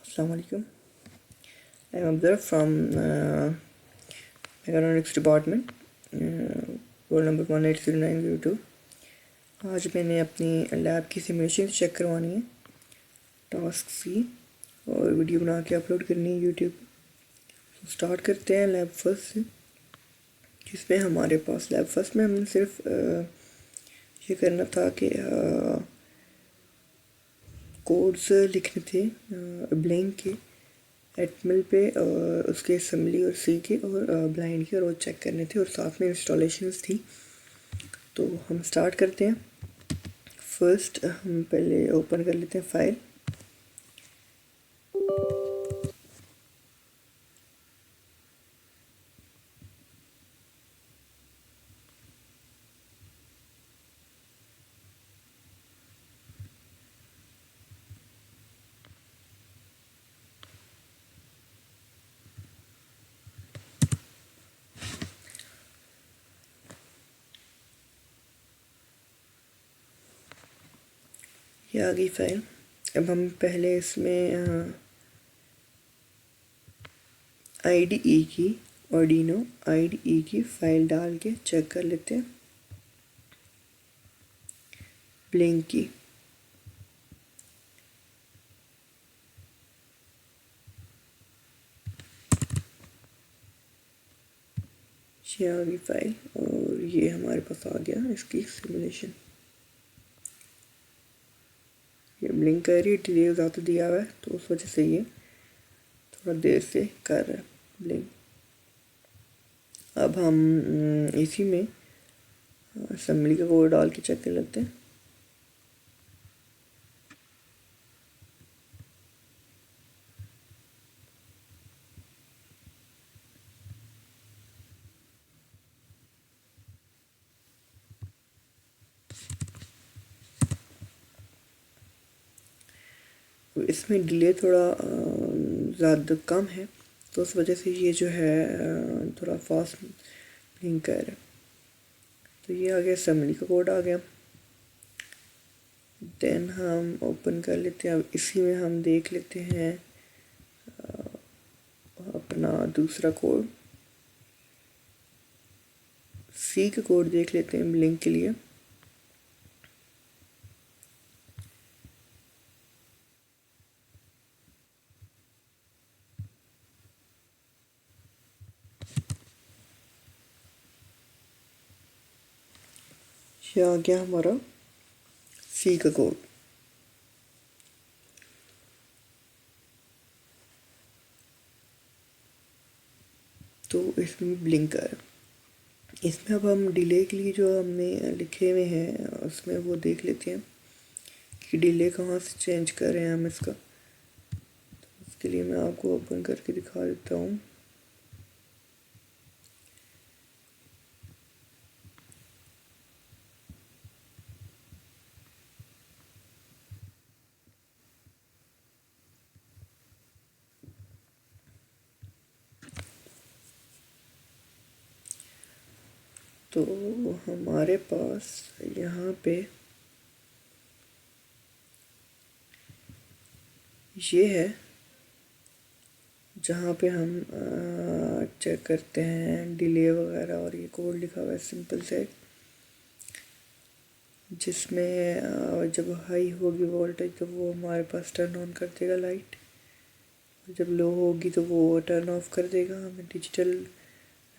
Assalamu alaikum. I am Abdur from Mechatronics Department, roll number 180902. आज मैंने अपनी lab की सिमुलेशन चेक करवानी है, टास्क सी, और वीडियो बना के अपलोड करनी है यूट्यूब। तो स्टार्ट करते हैं लैब फर्स्ट से, जिसमें हमारे पास लैब फर्स्ट में हमने सिर्फ ये करना था कि कोड्स लिखने थे ब्लैंक के, एटमल पे, और उसके असम्बली और सी के और ब्लाइंड के, और वो चेक करने थे, और साथ में इंस्टॉलेशंस थी। तो हम स्टार्ट करते हैं। फर्स्ट हम पहले ओपन कर लेते हैं फाइल। ये आ गई फाइल। अब हम पहले इसमें IDE की, आर्डिनो IDE की फाइल डाल के चेक कर लेते हैं ब्लिंक की। ये आ गई फाइल, और ये हमारे पास आ गया इसकी सिमुलेशन। ये ब्लिंक कर रही है, डिले ज़्यादा दिया हुआ है तो उस वजह से ये थोड़ा देर से कर रहा है ब्लिंक। अब हम इसी में असेंबली का कोड डाल के चेक कर लेते हैं। इसमें डिले थोड़ा ज़्यादा कम है, तो उस वजह से ये जो है थोड़ा फास्ट ब्लिंक कर रहा है। तो ये आ गया, असेंबली का कोड आ गया। देन हम ओपन कर लेते हैं। अब इसी में हम देख लेते हैं अपना दूसरा कोड, सी का कोड देख लेते हैं ब्लिंक के लिए। ये आ गया हमारा सी का कोड। तो इसमें ब्लिंक कर, इसमें अब हम डिले के लिए जो हमने लिखे हुए हैं उसमें वो देख लेते हैं कि डिले कहाँ से चेंज कर रहे हैं हम इसका। तो उसके लिए मैं आपको ओपन करके दिखा देता हूँ। तो हमारे पास यहाँ पे ये है जहाँ पे हम चेक करते हैं डिले वगैरह, और ये कोड लिखा हुआ है सिंपल से, जिसमें जब हाई होगी वोल्टेज तो वो हमारे पास टर्न ऑन कर देगा लाइट, जब लो होगी तो वो टर्न ऑफ कर देगा। हमें डिजिटल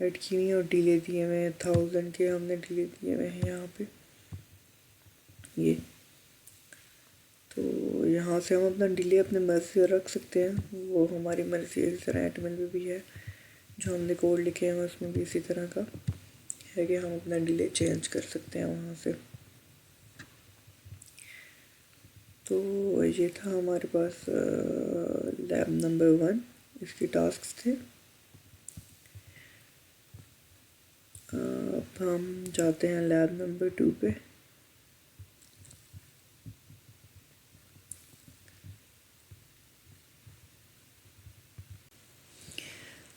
लाइट की हुई है, और डिले दिए हुए हैं 1000 के, हमने डिले दिए हुए हैं यहाँ पे ये। तो यहाँ से हम अपना डिले अपने मर्जी से रख सकते हैं, वो हमारी मर्जी है। इस तरह एटमल में भी है, जो हमने कोड लिखे हैं उसमें भी इसी तरह का है कि हम अपना डिले चेंज कर सकते हैं वहाँ से। तो ये था हमारे पास लैब नंबर 1, इसके टास्क थे। अब हम जाते हैं लैब नंबर 2 पे।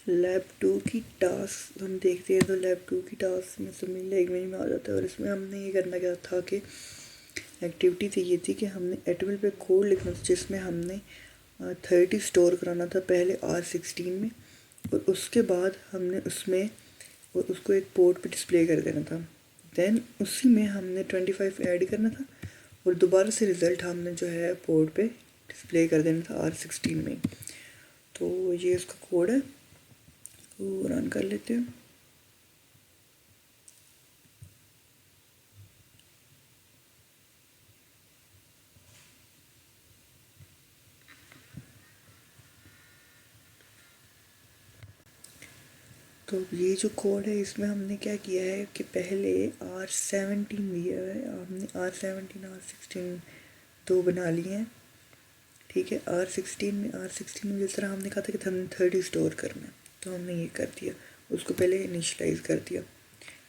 लैब 2 की टास्क हम देखते हैं, तो लैब 2 की टास्क में सब मिल एक में आ जाता है, और इसमें हमने ये करना क्या था कि एक्टिविटी थी ये थी कि हमने एटमल पे कोड लिखना था, जिसमें हमने 30 स्टोर कराना था पहले R16 में, और उसके बाद हमने उसमें और उसको एक पोर्ट पे डिस्प्ले कर देना था। देन उसी में हमने 25 ऐड करना था और दोबारा से रिज़ल्ट हमने जो है पोर्ट पे डिस्प्ले कर देना था R16 में। तो ये इसका कोड है, वो रन कर लेते हैं। तो ये जो कोड है इसमें हमने क्या किया है कि पहले R17 दिया है, हमने R17 R16 दो बना लिए हैं। ठीक है, R16 में जिस तरह हमने कहा था कि हमने 30 स्टोर करना है, तो हमने ये कर दिया, उसको पहले इनिशलाइज कर दिया।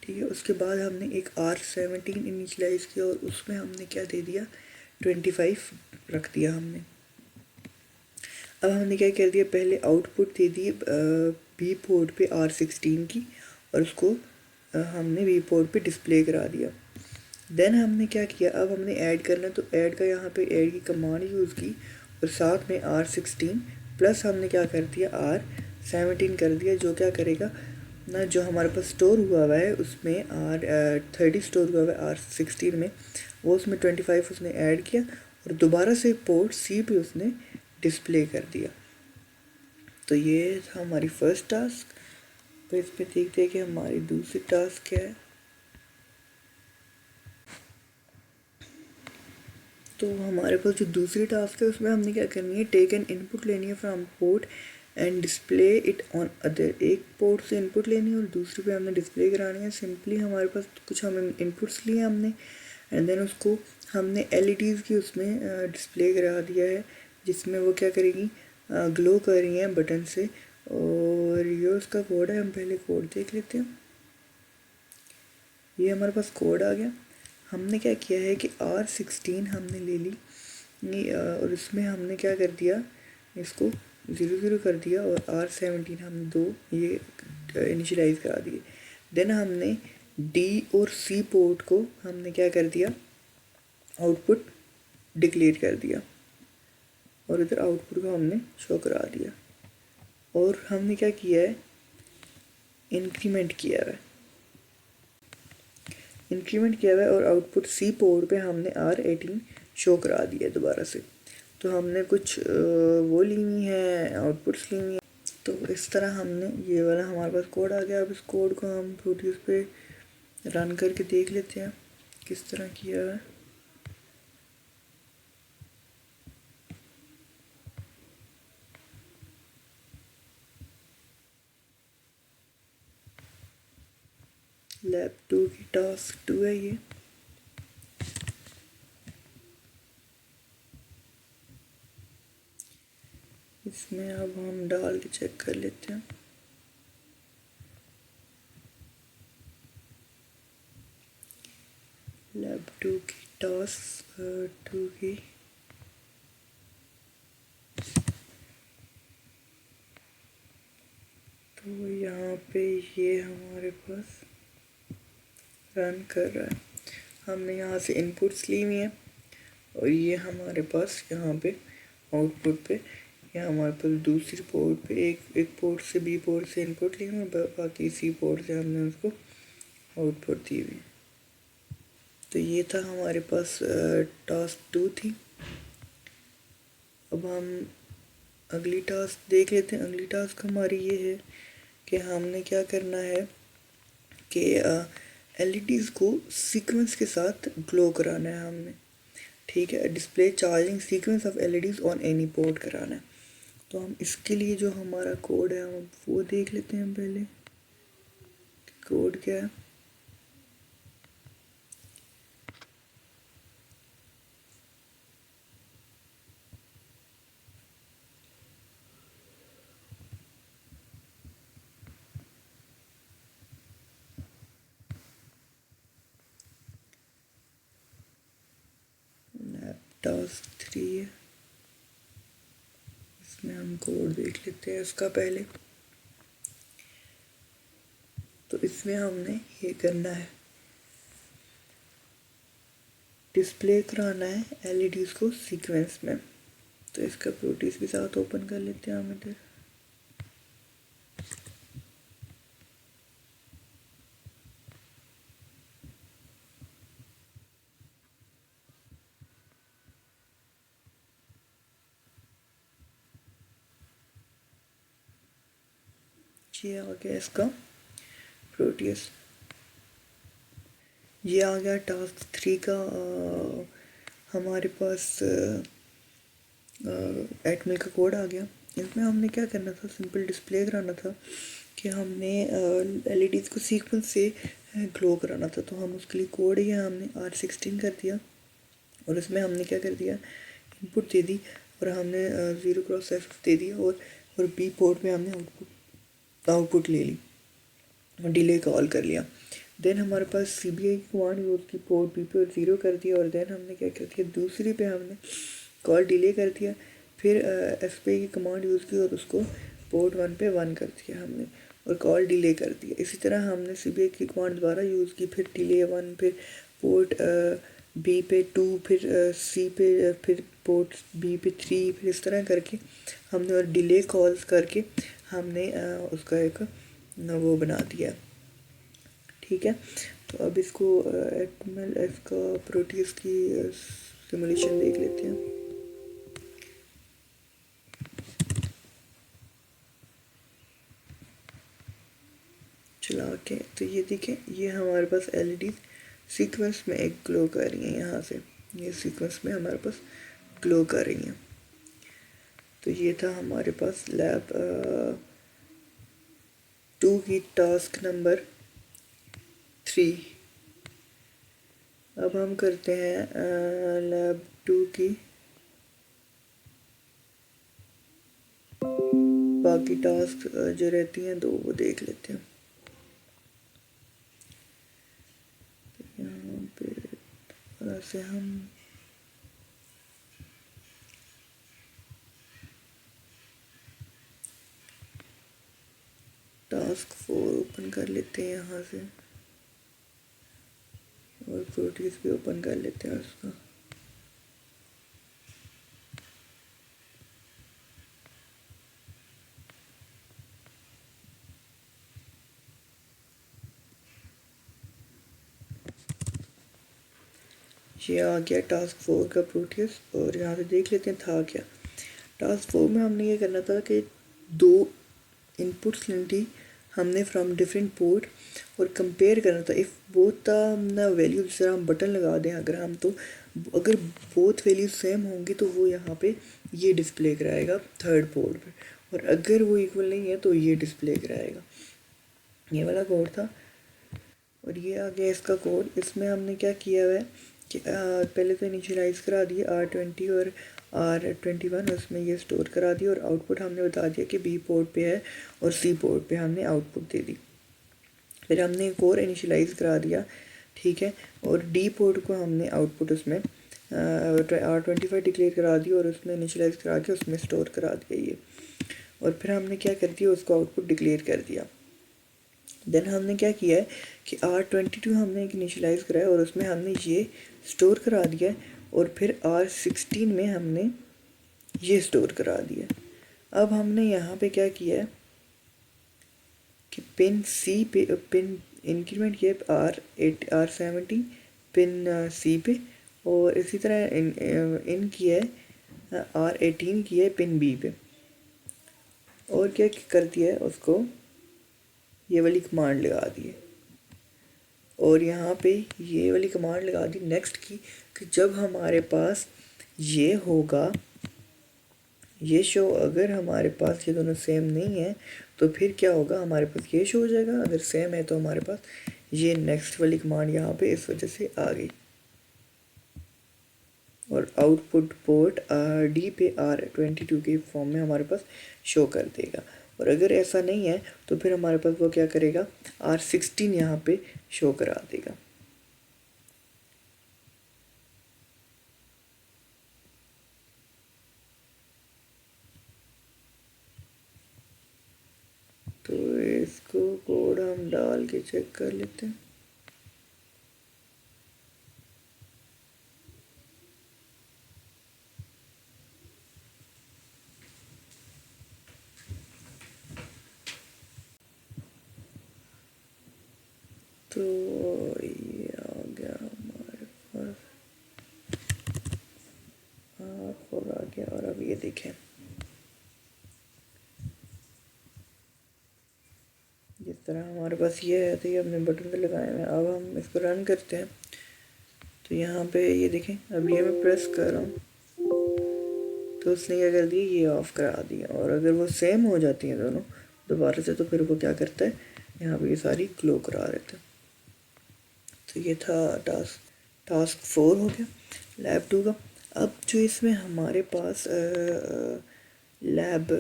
ठीक है, उसके बाद हमने एक R17 इनिशलाइज किया और उसमें हमने क्या दे दिया, 25 रख दिया हमने। अब हमने क्या कर दिया, पहले आउटपुट दे दी बी पोर्ट पे R16 की, और उसको हमने बी पोर्ट पे डिस्प्ले करा दिया। देन हमने क्या किया, अब हमने ऐड करना, तो ऐड का यहाँ पे ऐड की कमांड यूज़ की और साथ में R16 प्लस हमने क्या कर दिया, R17 कर दिया, जो क्या करेगा ना, जो हमारे पास स्टोर हुआ है उसमें R30 स्टोर हुआ है R16 में, वो उसमें 25 उसने ऐड किया और दोबारा से पोर्ट सी पे उसने डिस्प्ले कर दिया। तो ये था हमारी फर्स्ट टास्क। तो इसमें देखते हैं कि हमारी दूसरी टास्क क्या है। तो हमारे पास जो दूसरी टास्क है उसमें हमने क्या करनी है, टेक एन इनपुट लेनी है from port and display it on other. एक पोर्ट से इनपुट लेनी है और दूसरे पे हमने डिस्प्ले करानी है। सिंपली हमारे पास कुछ हमें इनपुट्स लिए हमने, एंड देन उसको हमने एलईडीज़ की उसमें डिस्प्ले करा दिया है, जिसमें वो क्या करेगी, ग्लो कर रही हैं बटन से। और ये उसका कोड है, हम पहले कोड देख लेते हैं। ये हमारे पास कोड आ गया। हमने क्या किया है कि R16 हमने ले ली और इसमें हमने क्या कर दिया, इसको 0 कर दिया, और R17 हमने दो ये इनिशियलाइज करा दिए। देन हमने D और C पोर्ट को हमने क्या कर दिया, आउटपुट डिक्लेयर कर दिया, और इधर आउटपुट को हमने शो करा दिया। और हमने क्या किया है, इंक्रीमेंट किया है, और आउटपुट सी पोर्ट पे हमने R18 शो करा दिया दोबारा से। तो हमने कुछ वो ली हुई है, आउटपुट्स ली हुई है। तो इस तरह हमने ये वाला हमारे पास कोड आ गया। अब इस कोड को हम प्रोड्यूस पे रन करके देख लेते हैं किस तरह किया है। लैब 2 की टास्क 2 है ये। इसमें अब हम डाल के चेक कर लेते हैं। लैब 2 की टास्क 2 की तो यहाँ पे ये हमारे पास रन कर रहा है। हमने यहाँ से इनपुट्स ली हुई हैं और ये हमारे पास यहाँ पे आउटपुट पे, यहाँ हमारे पास दूसरी पोर्ट पे एक पोर्ट से बी पोर्ट से इनपुट ली हुई, बाकी सी पोर्ट से हमने उसको आउटपुट दी हुई। तो ये था हमारे पास टास्क 2 थी। अब हम अगली टास्क देख लेते हैं। अगली टास्क हमारी ये है कि हमने क्या करना है कि एलईडीज़ को सीक्वेंस के साथ ग्लो कराना है हमने। ठीक है, display charging sequence of LEDs on any port कराना है। तो हम इसके लिए जो हमारा कोड है हम वो देख लेते हैं पहले। कोड क्या है, टास्क 3 है। इसमें हम कोड देख लेते हैं इसका पहले। तो इसमें हमने ये करना है, डिस्प्ले कराना है एलईडीज़ को सीक्वेंस में। तो इसका प्रोटीज भी साथ ओपन कर लेते हैं हम इधर। ये आ गया इसका प्रोटीज। ये आ गया टास्क 3 का। हमारे पास एटमेल का कोड आ गया। इसमें हमने क्या करना था, सिंपल डिस्प्ले कराना था कि हमने एलईडीज़ को सीक्वेंस से ग्लो कराना था। तो हम उसके लिए कोड ही हमने R16 कर दिया और इसमें हमने क्या कर दिया, इनपुट दे दी और हमने 0x दे दिया और बी पोर्ट में हमने आउटपुट ले ली और डिले कॉल कर लिया। देन हमारे पास CBI की कमांड यूज़ की, पोर्ट बी पे और 0 कर दिया और देन हमने क्या कर दिया, दूसरी पे हमने कॉल डिले कर दिया। फिर SPI की कमांड यूज़ की और उसको पोर्ट 1 पे 1 कर दिया हमने और कॉल डिले कर दिया। इसी तरह हमने CBI की कमांड दोबारा यूज़ की, फिर डिले 1, फिर पोर्ट B पे 2, फिर C पे, फिर पोर्ट B पे 3, फिर इस तरह करके हमने और डिले कॉल्स करके हमने उसका एक वो बना दिया। ठीक है, तो अब इसको HTML का प्रोटीज की सिमुलेशन देख लेते हैं। चला के तो ये देखें, ये हमारे पास एलईडी सीक्वेंस में एक ग्लो कर रही हैं। यहाँ से ये सीक्वेंस में हमारे पास ग्लो कर रही हैं। तो ये था हमारे पास लैब 2 की टास्क नंबर 3। अब हम करते हैं लैब 2 की बाकी टास्क जो रहती हैं 2, वो देख लेते हैं। यहाँ पे थोड़ा से हम टास्क 4 ओपन कर लेते हैं यहाँ से और प्रोटीज भी ओपन कर लेते हैं उसका। ये आ गया टास्क 4 का प्रोटीज और यहाँ से देख लेते हैं था क्या। टास्क 4 में हमने ये करना था कि 2 इनपुट्स लेनी थी हमने फ्रॉम डिफरेंट पोर्ट और कंपेयर करना था इफ़ बोथ ना वैल्यू, जिस तरह हम बटन लगा दें अगर हम, तो अगर बोथ वैल्यू सेम होंगी तो वो यहाँ पे ये डिस्प्ले कराएगा थर्ड पोर्ट पे, और अगर वो इक्वल नहीं है तो ये डिस्प्ले कराएगा। ये वाला कोड था और ये आ गया इसका कोड। इसमें हमने क्या किया हुआ है कि पहले तो इनिशियलाइज़ करा दिए R20 और R21, उसमें ये स्टोर करा दिया और आउटपुट हमने बता दिया कि B पोर्ट पे है और C पोर्ट पे हमने आउटपुट दे दी। फिर हमने एक और इनिशियलाइज़ करा दिया, ठीक है, और D पोर्ट को हमने आउटपुट उसमें R25 डिक्लेयर करा दिया और उसमें इनिशियलाइज़ करा के उसमें स्टोर करा दिया ये। और फिर हमने क्या कर दिया, उसको आउटपुट डिक्लेयर कर दिया। देन हमने क्या किया है कि R22 हमने एक इनिशियलाइज़ कराया और उसमें हमने ये स्टोर करा दिया और फिर R16 में हमने ये स्टोर करा दिया। अब हमने यहाँ पे क्या किया है कि पिन C पे पिन इंक्रीमेंट किया R70 पिन C पे, और इसी तरह इन किया है R18 किया है पिन B पे, और क्या कर दिया है उसको ये वाली कमांड लगा दी है और यहाँ पे ये वाली कमांड लगा दी नेक्स्ट की कि जब हमारे पास ये होगा ये शो, अगर हमारे पास ये दोनों सेम नहीं है तो फिर क्या होगा, हमारे पास ये शो हो जाएगा, अगर सेम है तो हमारे पास ये नेक्स्ट वाली कमांड यहाँ पे इस वजह से आ गई और आउटपुट पोर्ट D पे R22 के फॉर्म में हमारे पास शो कर देगा। और अगर ऐसा नहीं है तो फिर हमारे पास वो क्या करेगा, R16 यहाँ पे शो करा देगा। तो इसको कोड हम डाल के चेक कर लेते हैं। तो ये आ गया हमारे पास, R4 आ गया। और अब ये देखें, जिस तरह हमारे पास ये है, तो ये हमने बटन पे लगाए हुए हैं। अब हम इसको रन करते हैं, तो यहाँ पे ये देखें, अब ये मैं प्रेस कर रहा हूँ तो उसने क्या कर दिया, ये ऑफ़ करा दिया। और अगर वो सेम हो जाती हैं दोनों दोबारा से, तो फिर वो क्या करता है, यहाँ पे ये सारी ग्लो करा देता है। तो ये था टास्क 4 हो गया लैब 2 का। अब जो इसमें हमारे पास लैब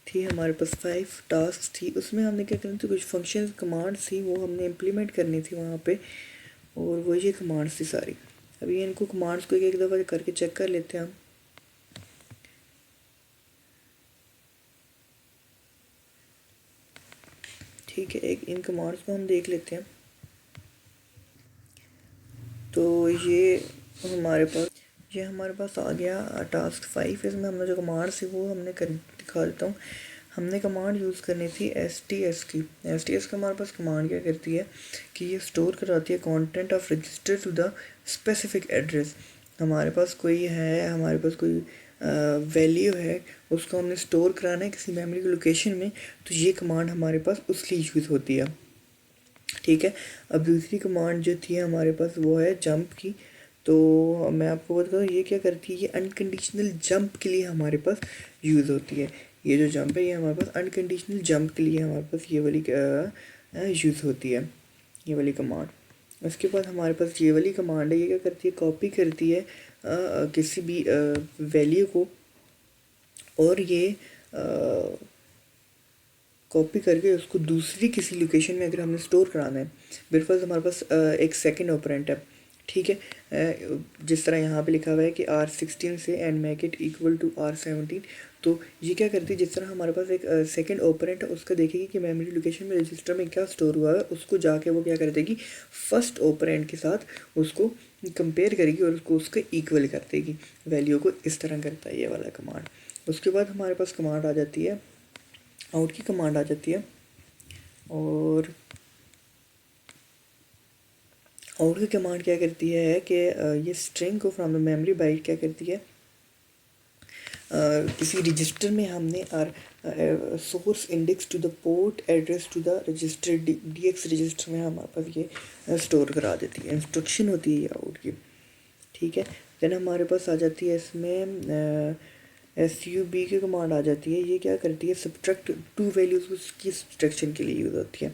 थी, हमारे पास 5 टास्क थी, उसमें हमने क्या करना था, कुछ फंक्शन कमांड्स थी, वो हमने इम्प्लीमेंट करनी थी वहाँ पे। और वो ये कमांड्स थी सारी। अभी इनको कमांड्स को एक दफ़ा करके चेक कर लेते हैं हम। ठीक है, एक इन कमांड्स को हम देख लेते हैं। तो ये हमारे पास आ गया टास्क 5। इसमें हमने जो कमांड्स थी वो हमने कर दिखा देता हूँ। हमने कमांड यूज़ करनी थी STS की। STS का हमारे पास कमांड क्या करती है कि ये स्टोर कराती है content of register to the specific address. हमारे पास कोई है, हमारे पास कोई वैल्यू है, उसको हमने स्टोर कराना है किसी मेमोरी की लोकेशन में, तो ये कमांड हमारे पास उसके लिए यूज़ होती है। ठीक है, अब दूसरी कमांड जो थी हमारे पास वो है जंप की। तो मैं आपको बताऊँ ये क्या करती है, ये अनकंडीशनल जंप के लिए हमारे पास यूज़ होती है। ये जो जंप है ये हमारे पास अनकंडीशनल जंप के लिए हमारे पास ये वाली यूज़ होती है, ये वाली कमांड। उसके बाद हमारे पास ये वाली कमांड है, ये क्या करती है, कॉपी करती है किसी भी वैल्यू को, और ये कॉपी करके उसको दूसरी किसी लोकेशन में अगर हमने स्टोर कराना है। बिलफर्ज हमारे पास एक सेकंड ऑपरेंट है। ठीक है, जिस तरह यहाँ पे लिखा हुआ है कि R16 से and make it equal to R17। तो ये क्या करती है, जिस तरह हमारे पास एक सेकंड ऑपरेंट है, उसका देखेगी कि मेमोरी लोकेशन में रजिस्टर में क्या स्टोर हुआ है, उसको जाके वो क्या कर देगी, फर्स्ट ऑपरेंट के साथ उसको कंपेयर करेगी और उसको उसके इक्वल कर देगी। वैल्यू को इस तरह करता है ये वाला कमांड। उसके बाद हमारे पास कमांड आ जाती है, आउट की कमांड आ जाती है। और आउट की कमांड क्या करती है कि ये स्ट्रिंग को फ्रॉम द मेमोरी बाइट क्या करती है, किसी रजिस्टर में हमने source index to the port address to the register DX register में हमारे पास ये स्टोर करा देती है। इंस्ट्रक्शन होती है ये आउट की। ठीक है, देन हमारे पास आ जाती है इसमें SUB की कमांड आ जाती है। ये क्या करती है, सब्ट्रैक्ट 2 वैल्यूज़ की सब्ट्रैक्शन के लिए यूज़ होती है।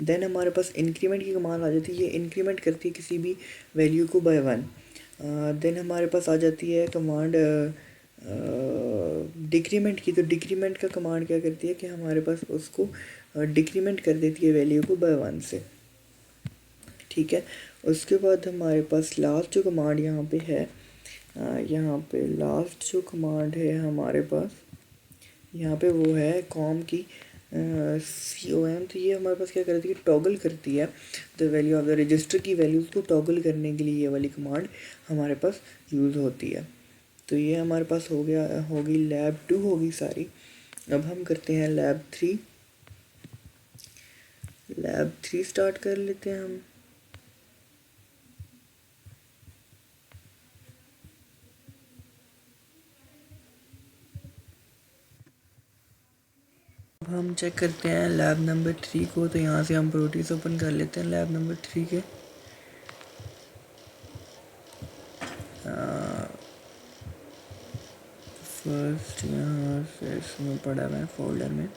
देन हमारे पास इंक्रीमेंट की कमांड आ जाती है, ये इंक्रीमेंट करती है किसी भी वैल्यू को बाय 1। देन हमारे पास आ जाती है कमांड डिक्रीमेंट की। तो डिक्रीमेंट का कमांड क्या करती है कि हमारे पास उसको डिक्रीमेंट कर देती है वैल्यू को बाय 1 से। ठीक है, उसके बाद हमारे पास लास्ट जो कमांड यहाँ पे है, यहाँ पे लास्ट जो कमांड है हमारे पास यहाँ पे वो है कॉम की COM। तो ये हमारे पास क्या करती है, टॉगल करती है the value of the register की वैल्यूज़ को टॉगल करने के लिए ये वाली कमांड हमारे पास यूज़ होती है। तो ये हमारे पास हो गया, होगी लैब 2 होगी सारी। अब हम करते हैं लैब 3। लैब 3 स्टार्ट कर लेते हैं हम। अब हम चेक करते हैं लैब नंबर 3 को। तो यहाँ से हम प्रोटीज ओपन कर लेते हैं लैब नंबर 3 के। फर्स्ट यहाँ से इसमें पड़ा हुआ है फोल्डर में,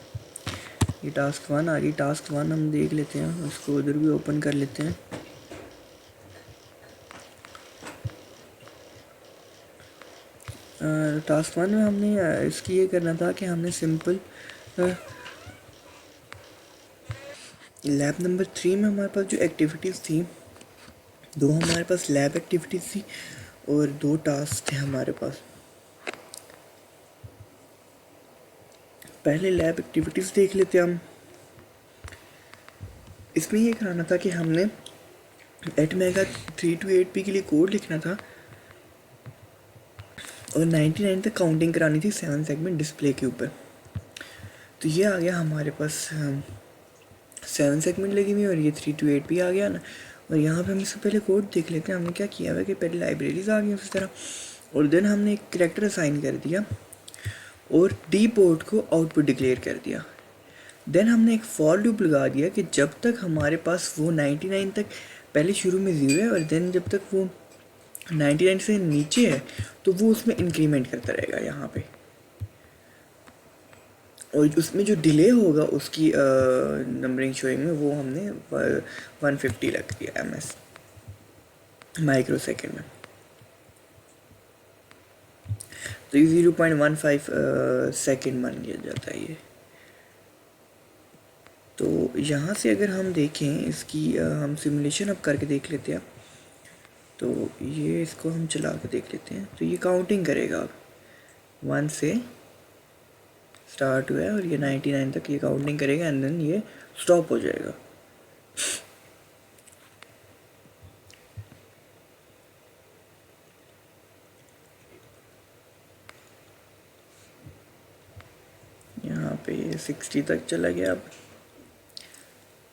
ये टास्क 1 आ गई। टास्क 1 हम देख लेते हैं, उसको उधर भी ओपन कर लेते हैं। टास्क 1 में हमने इसकी ये करना था कि हमने सिंपल लैब नंबर 3 में हमारे पास जो एक्टिविटीज़ थी, 2 हमारे पास लैब एक्टिविटीज़ थी और 2 टास्क थे हमारे पास। पहले लैब एक्टिविटीज़ देख लेते हैं हम। इसमें ये कराना था कि हमने ATmega 328P के लिए कोड लिखना था और 99 तक काउंटिंग करानी थी 7 सेगमेंट डिस्प्ले के ऊपर। तो ये आ गया हमारे पास 7 सेगमेंट लगी हुई है और ये 328 भी आ गया ना। और यहाँ पे हम इससे पहले कोड देख लेते हैं। हमने क्या किया हुआ है कि पहले लाइब्रेरीज आ गई उसी तरह, और देन हमने एक कैरेक्टर असाइन कर दिया और डी पोर्ट को आउटपुट डिक्लेयर कर दिया। देन हमने एक फॉर लूप लगा दिया कि जब तक हमारे पास वो 99 तक, पहले शुरू में 0 है और देन जब तक वो 99 से नीचे है तो वो उसमें इंक्रीमेंट करता रहेगा यहाँ पे। और उसमें जो डिले होगा उसकी नंबरिंग शोइंग में वो हमने 150 लग दिया MS माइक्रो सेकेंड में। तो ये 0.15 सेकेंड मान लिया जाता है ये। तो यहाँ से अगर हम देखें इसकी हम सिमुलेशन अब करके देख लेते हैं। तो ये इसको हम चला के देख लेते हैं। तो ये काउंटिंग करेगा अब 1 से स्टार्ट हुआ है और ये 99 तक ये काउंटिंग करेगा एंड देन ये स्टॉप हो जाएगा। यहाँ पे ये 60 तक चला गया।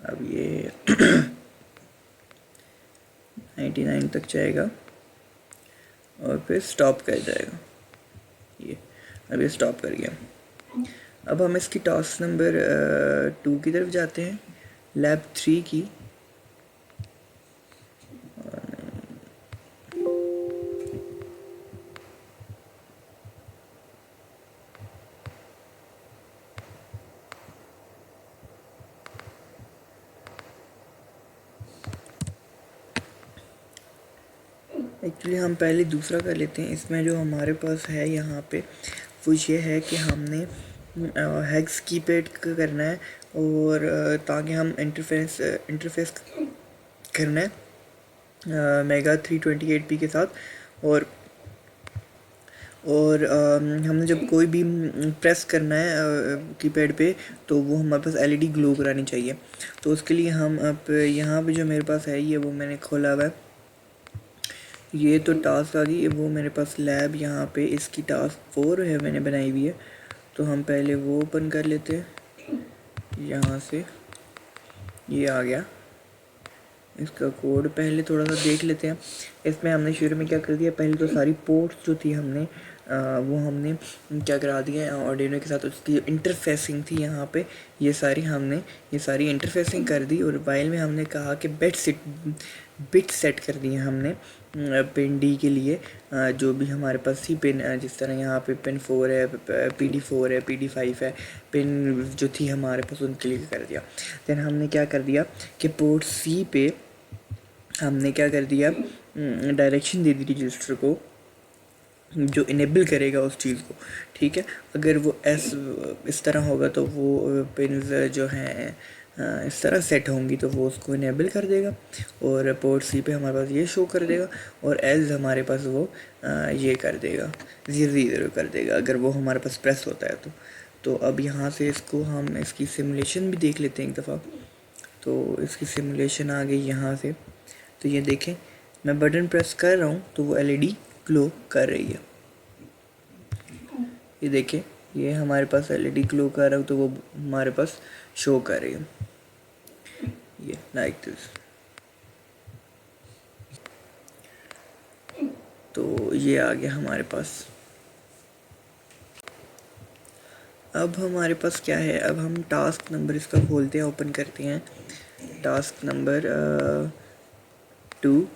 अब ये 99 तक जाएगा और फिर स्टॉप कर जाएगा। ये अब ये स्टॉप कर गया। अब हम इसकी टास्क नंबर 2 की तरफ जाते हैं, लैब 3 की। एक्चुअली हम पहले दूसरा कर लेते हैं। इसमें जो हमारे पास है यहाँ पे वो ये है कि हमने हेक्स कीपैड का करना है और ताकि हम इंटरफेस करना है मेगा 328p के साथ। और हमने जब कोई भी प्रेस करना है कीपैड पे तो वो हमारे पास एलईडी ग्लो करानी चाहिए। तो उसके लिए हम अब यहाँ पे जो मेरे पास है ये वो मैंने खोला हुआ है। ये तो टास्क आ गई, वो मेरे पास लैब यहाँ पे इसकी टास्क 4 है मैंने बनाई हुई है। तो हम पहले वो ओपन कर लेते हैं। यहाँ से ये आ गया, इसका कोड पहले थोड़ा सा देख लेते हैं। इसमें हमने शुरू में क्या कर दिया, पहले तो सारी पोर्ट्स जो थी हमने वो हमने क्या करा दिया आर्डिनो के साथ। उसकी इंटरफेसिंग थी यहाँ पे, ये सारी इंटरफेसिंग कर दी। और वाइल में हमने कहा कि बिट सेट कर दिए हमने पिन डी के लिए। जो भी हमारे पास थी पिन, जिस तरह यहाँ पे पिन 4 है, PD4 है, PD5 है, पिन जो थी हमारे पास उनके लिए कर दिया। देन हमने क्या कर दिया कि पोर्ट C पे हमने क्या कर दिया, डायरेक्शन दे दी रजिस्टर को जो इनेबल करेगा उस चीज़ को। ठीक है, अगर वो इस तरह होगा तो वो पिन्स जो हैं इस तरह सेट होंगी तो वो उसको इनेबल कर देगा और पोर्ट C पे हमारे पास ये शो कर देगा। और एल्स हमारे पास वो ये कर देगा 0 कर देगा अगर वो हमारे पास प्रेस होता है तो अब यहाँ से इसको हम इसकी सिमुलेशन भी देख लेते हैं एक दफ़ा। तो इसकी सिमुलेशन आ गई यहाँ से। तो ये देखें मैं बटन प्रेस कर रहा हूँ तो वो एलईडी ग्लो कर रही है। ये देखें ये हमारे पास एलईडी ग्लो कर रहा हूँ तो वो हमारे पास शो कर रही है, ये लाइक दिस। तो ये आ गया हमारे पास। अब हमारे पास क्या है, अब हम टास्क नंबर इसका खोलते हैं, ओपन करते हैं टास्क नंबर 2।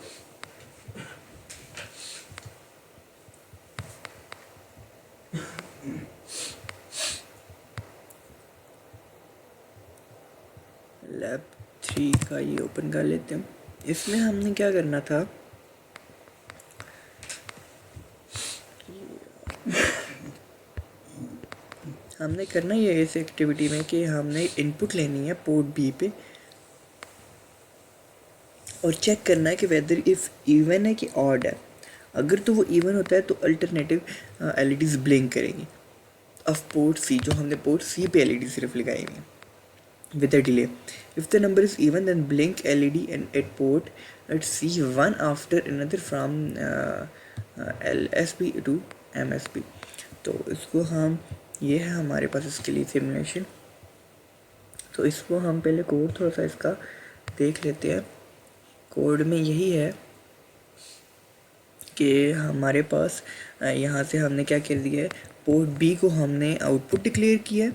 लैब 3 का ये ओपन कर लेते हैं। इसमें हमने क्या करना था, हमने करना ये इस एक्टिविटी में कि हमने इनपुट लेनी है पोर्ट B पे और चेक करना है कि वेदर इफ़ इवन है कि ऑड है। अगर तो वो इवन होता है तो अल्टरनेटिव एलईडीज ब्लिंक करेंगी। अब पोर्ट C, जो हमने पोर्ट C पे एलईडी सिर्फ लगाई हुई है with a delay. If the number is even, then blink LED and at port at C one after another from LSB to MSB. तो इसको हम, ये है हमारे पास इसके लिए सिमुलेशन। तो इसको हम पहले कोड थोड़ा सा इसका देख लेते हैं। कोड में यही है कि हमारे पास यहाँ से हमने क्या कर दिया है, पोर्ट बी को हमने आउटपुट डिक्लेयर किया है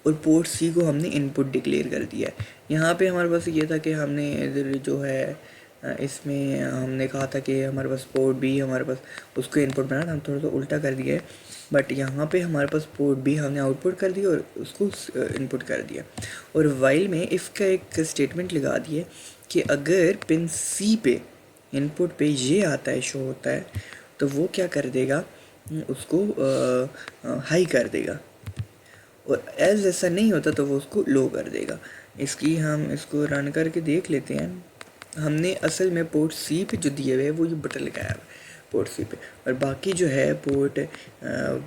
और पोर्ट सी को हमने इनपुट डिक्लेयर कर दिया है। यहाँ पे हमारे पास ये था कि हमने इधर जो है इसमें हमने कहा था कि हमारे पास पोर्ट बी हमारे पास उसको इनपुट बनाना, हम थोड़ा सा उल्टा कर दिया है। बट यहाँ पे हमारे पास पोर्ट बी हमने आउटपुट कर दिया और उसको इनपुट कर दिया। और वाइल में इफ़ का एक स्टेटमेंट लगा दिया कि अगर पिन सी पे इनपुट पे ये आता है, शो होता है, तो वो क्या कर देगा, उसको हाई कर देगा, और एल्स ऐसा नहीं होता तो वो उसको लो कर देगा। इसकी हम इसको रन करके देख लेते हैं। हमने असल में पोर्ट सी पे जो दिए हुए है वो ये बटन लगाया है पोर्ट सी पे, और बाकी जो है पोर्ट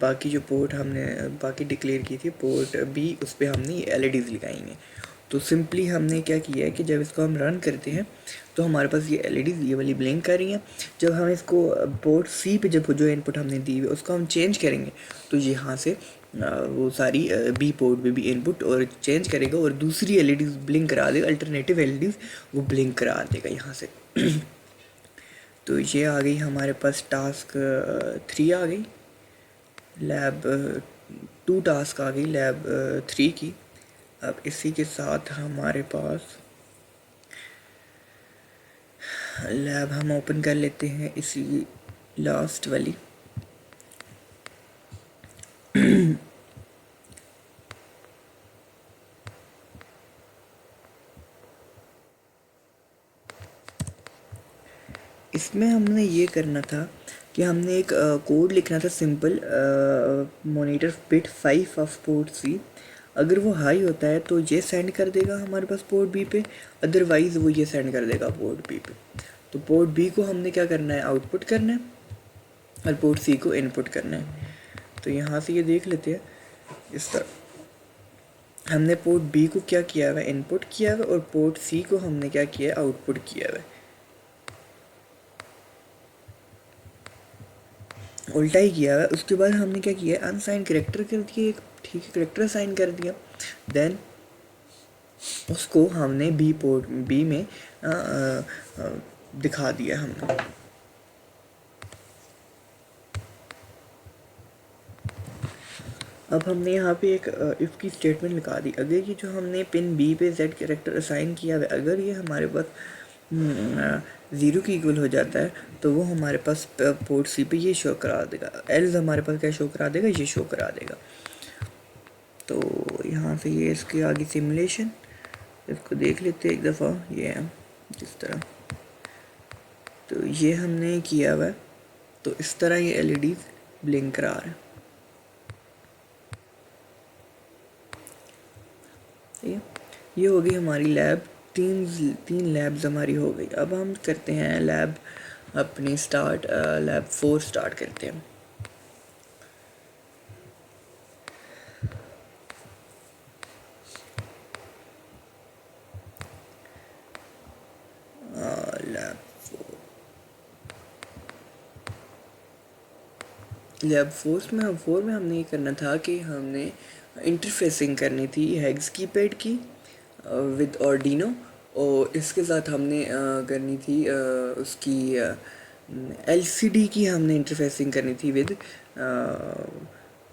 बाकी जो पोर्ट हमने बाकी डिक्लेयर की थी पोर्ट बी, उस पर हमने एलईडीज़ लगाई हैं। तो सिंपली हमने क्या किया है कि जब इसको हम रन करते हैं तो हमारे पास ये एलईडीज़ ये वाली ब्लिंक कर रही हैं। जब हम इसको पोर्ट सी पे जब जो इनपुट हमने दी हुई उसको हम चेंज करेंगे तो यहाँ से वो सारी बी पोर्ट पे भी इनपुट और चेंज करेगा और दूसरी एलईडीज़ ब्लिंक करा देगा, अल्टरनेटिव एलईडीज़ वो ब्लिंक करा देगा यहाँ से। तो ये आ गई हमारे पास टास्क 3 आ गई, लैब 2 टास्क आ गई लैब 3 की। अब इसी के साथ हमारे पास लैब हम ओपन कर लेते हैं, इसी लास्ट वाली। इसमें हमने ये करना था कि हमने एक कोड लिखना था simple, monitor bit 5 of port C, अगर वो हाई होता है तो ये सेंड कर देगा हमारे पास पोर्ट बी पे, अदरवाइज़ वो ये सेंड कर देगा पोर्ट बी पे। तो पोर्ट बी को हमने क्या करना है, आउटपुट करना है, और पोर्ट सी को इनपुट करना है। तो यहाँ से ये देख लेते हैं, इस तरह हमने पोर्ट बी को क्या किया हुआ है, इनपुट किया हुआ है, और पोर्ट सी को हमने क्या किया है, आउटपुट किया हुआ है। उल्टा ही किया हुआ है। उसके बाद हमने क्या किया, अनसाइन करेक्टर कर दिया, एक ठीक है करेक्टर असाइन कर दिया। देन उसको हमने बी पोर्ट बी में दिखा दिया हमने। अब हमने यहाँ पे एक इफ़ की स्टेटमेंट लिखा दी, अगर ये जो हमने पिन बी पे जेड कैरेक्टर असाइन किया है अगर ये हमारे पास 0 की इक्वल हो जाता है तो वो हमारे पास पोर्ट सी पे ये शो करा देगा, एल्स हमारे पास क्या शो करा देगा, ये शो करा देगा। तो यहाँ से ये इसके आगे सिमुलेशन, इसको देख लेते हैं एक दफ़ा, ये है जिस तरह, तो ये हमने किया हुआ है। तो इस तरह ये एलईडीज ब्लिंक करा रहा है। ठीक है, ये हो गई हमारी लैब, तीन लैब्स हमारी हो गई। अब हम करते हैं लैब अपनी स्टार्ट, लैब 4 स्टार्ट करते हैं। लैब 4 में हमने ये करना था कि हमने इंटरफेसिंग करनी थी हेक्स कीपैड की विद ऑर्डिनो, और इसके साथ हमने करनी थी उसकी एलसीडी की हमने इंटरफेसिंग करनी थी विद,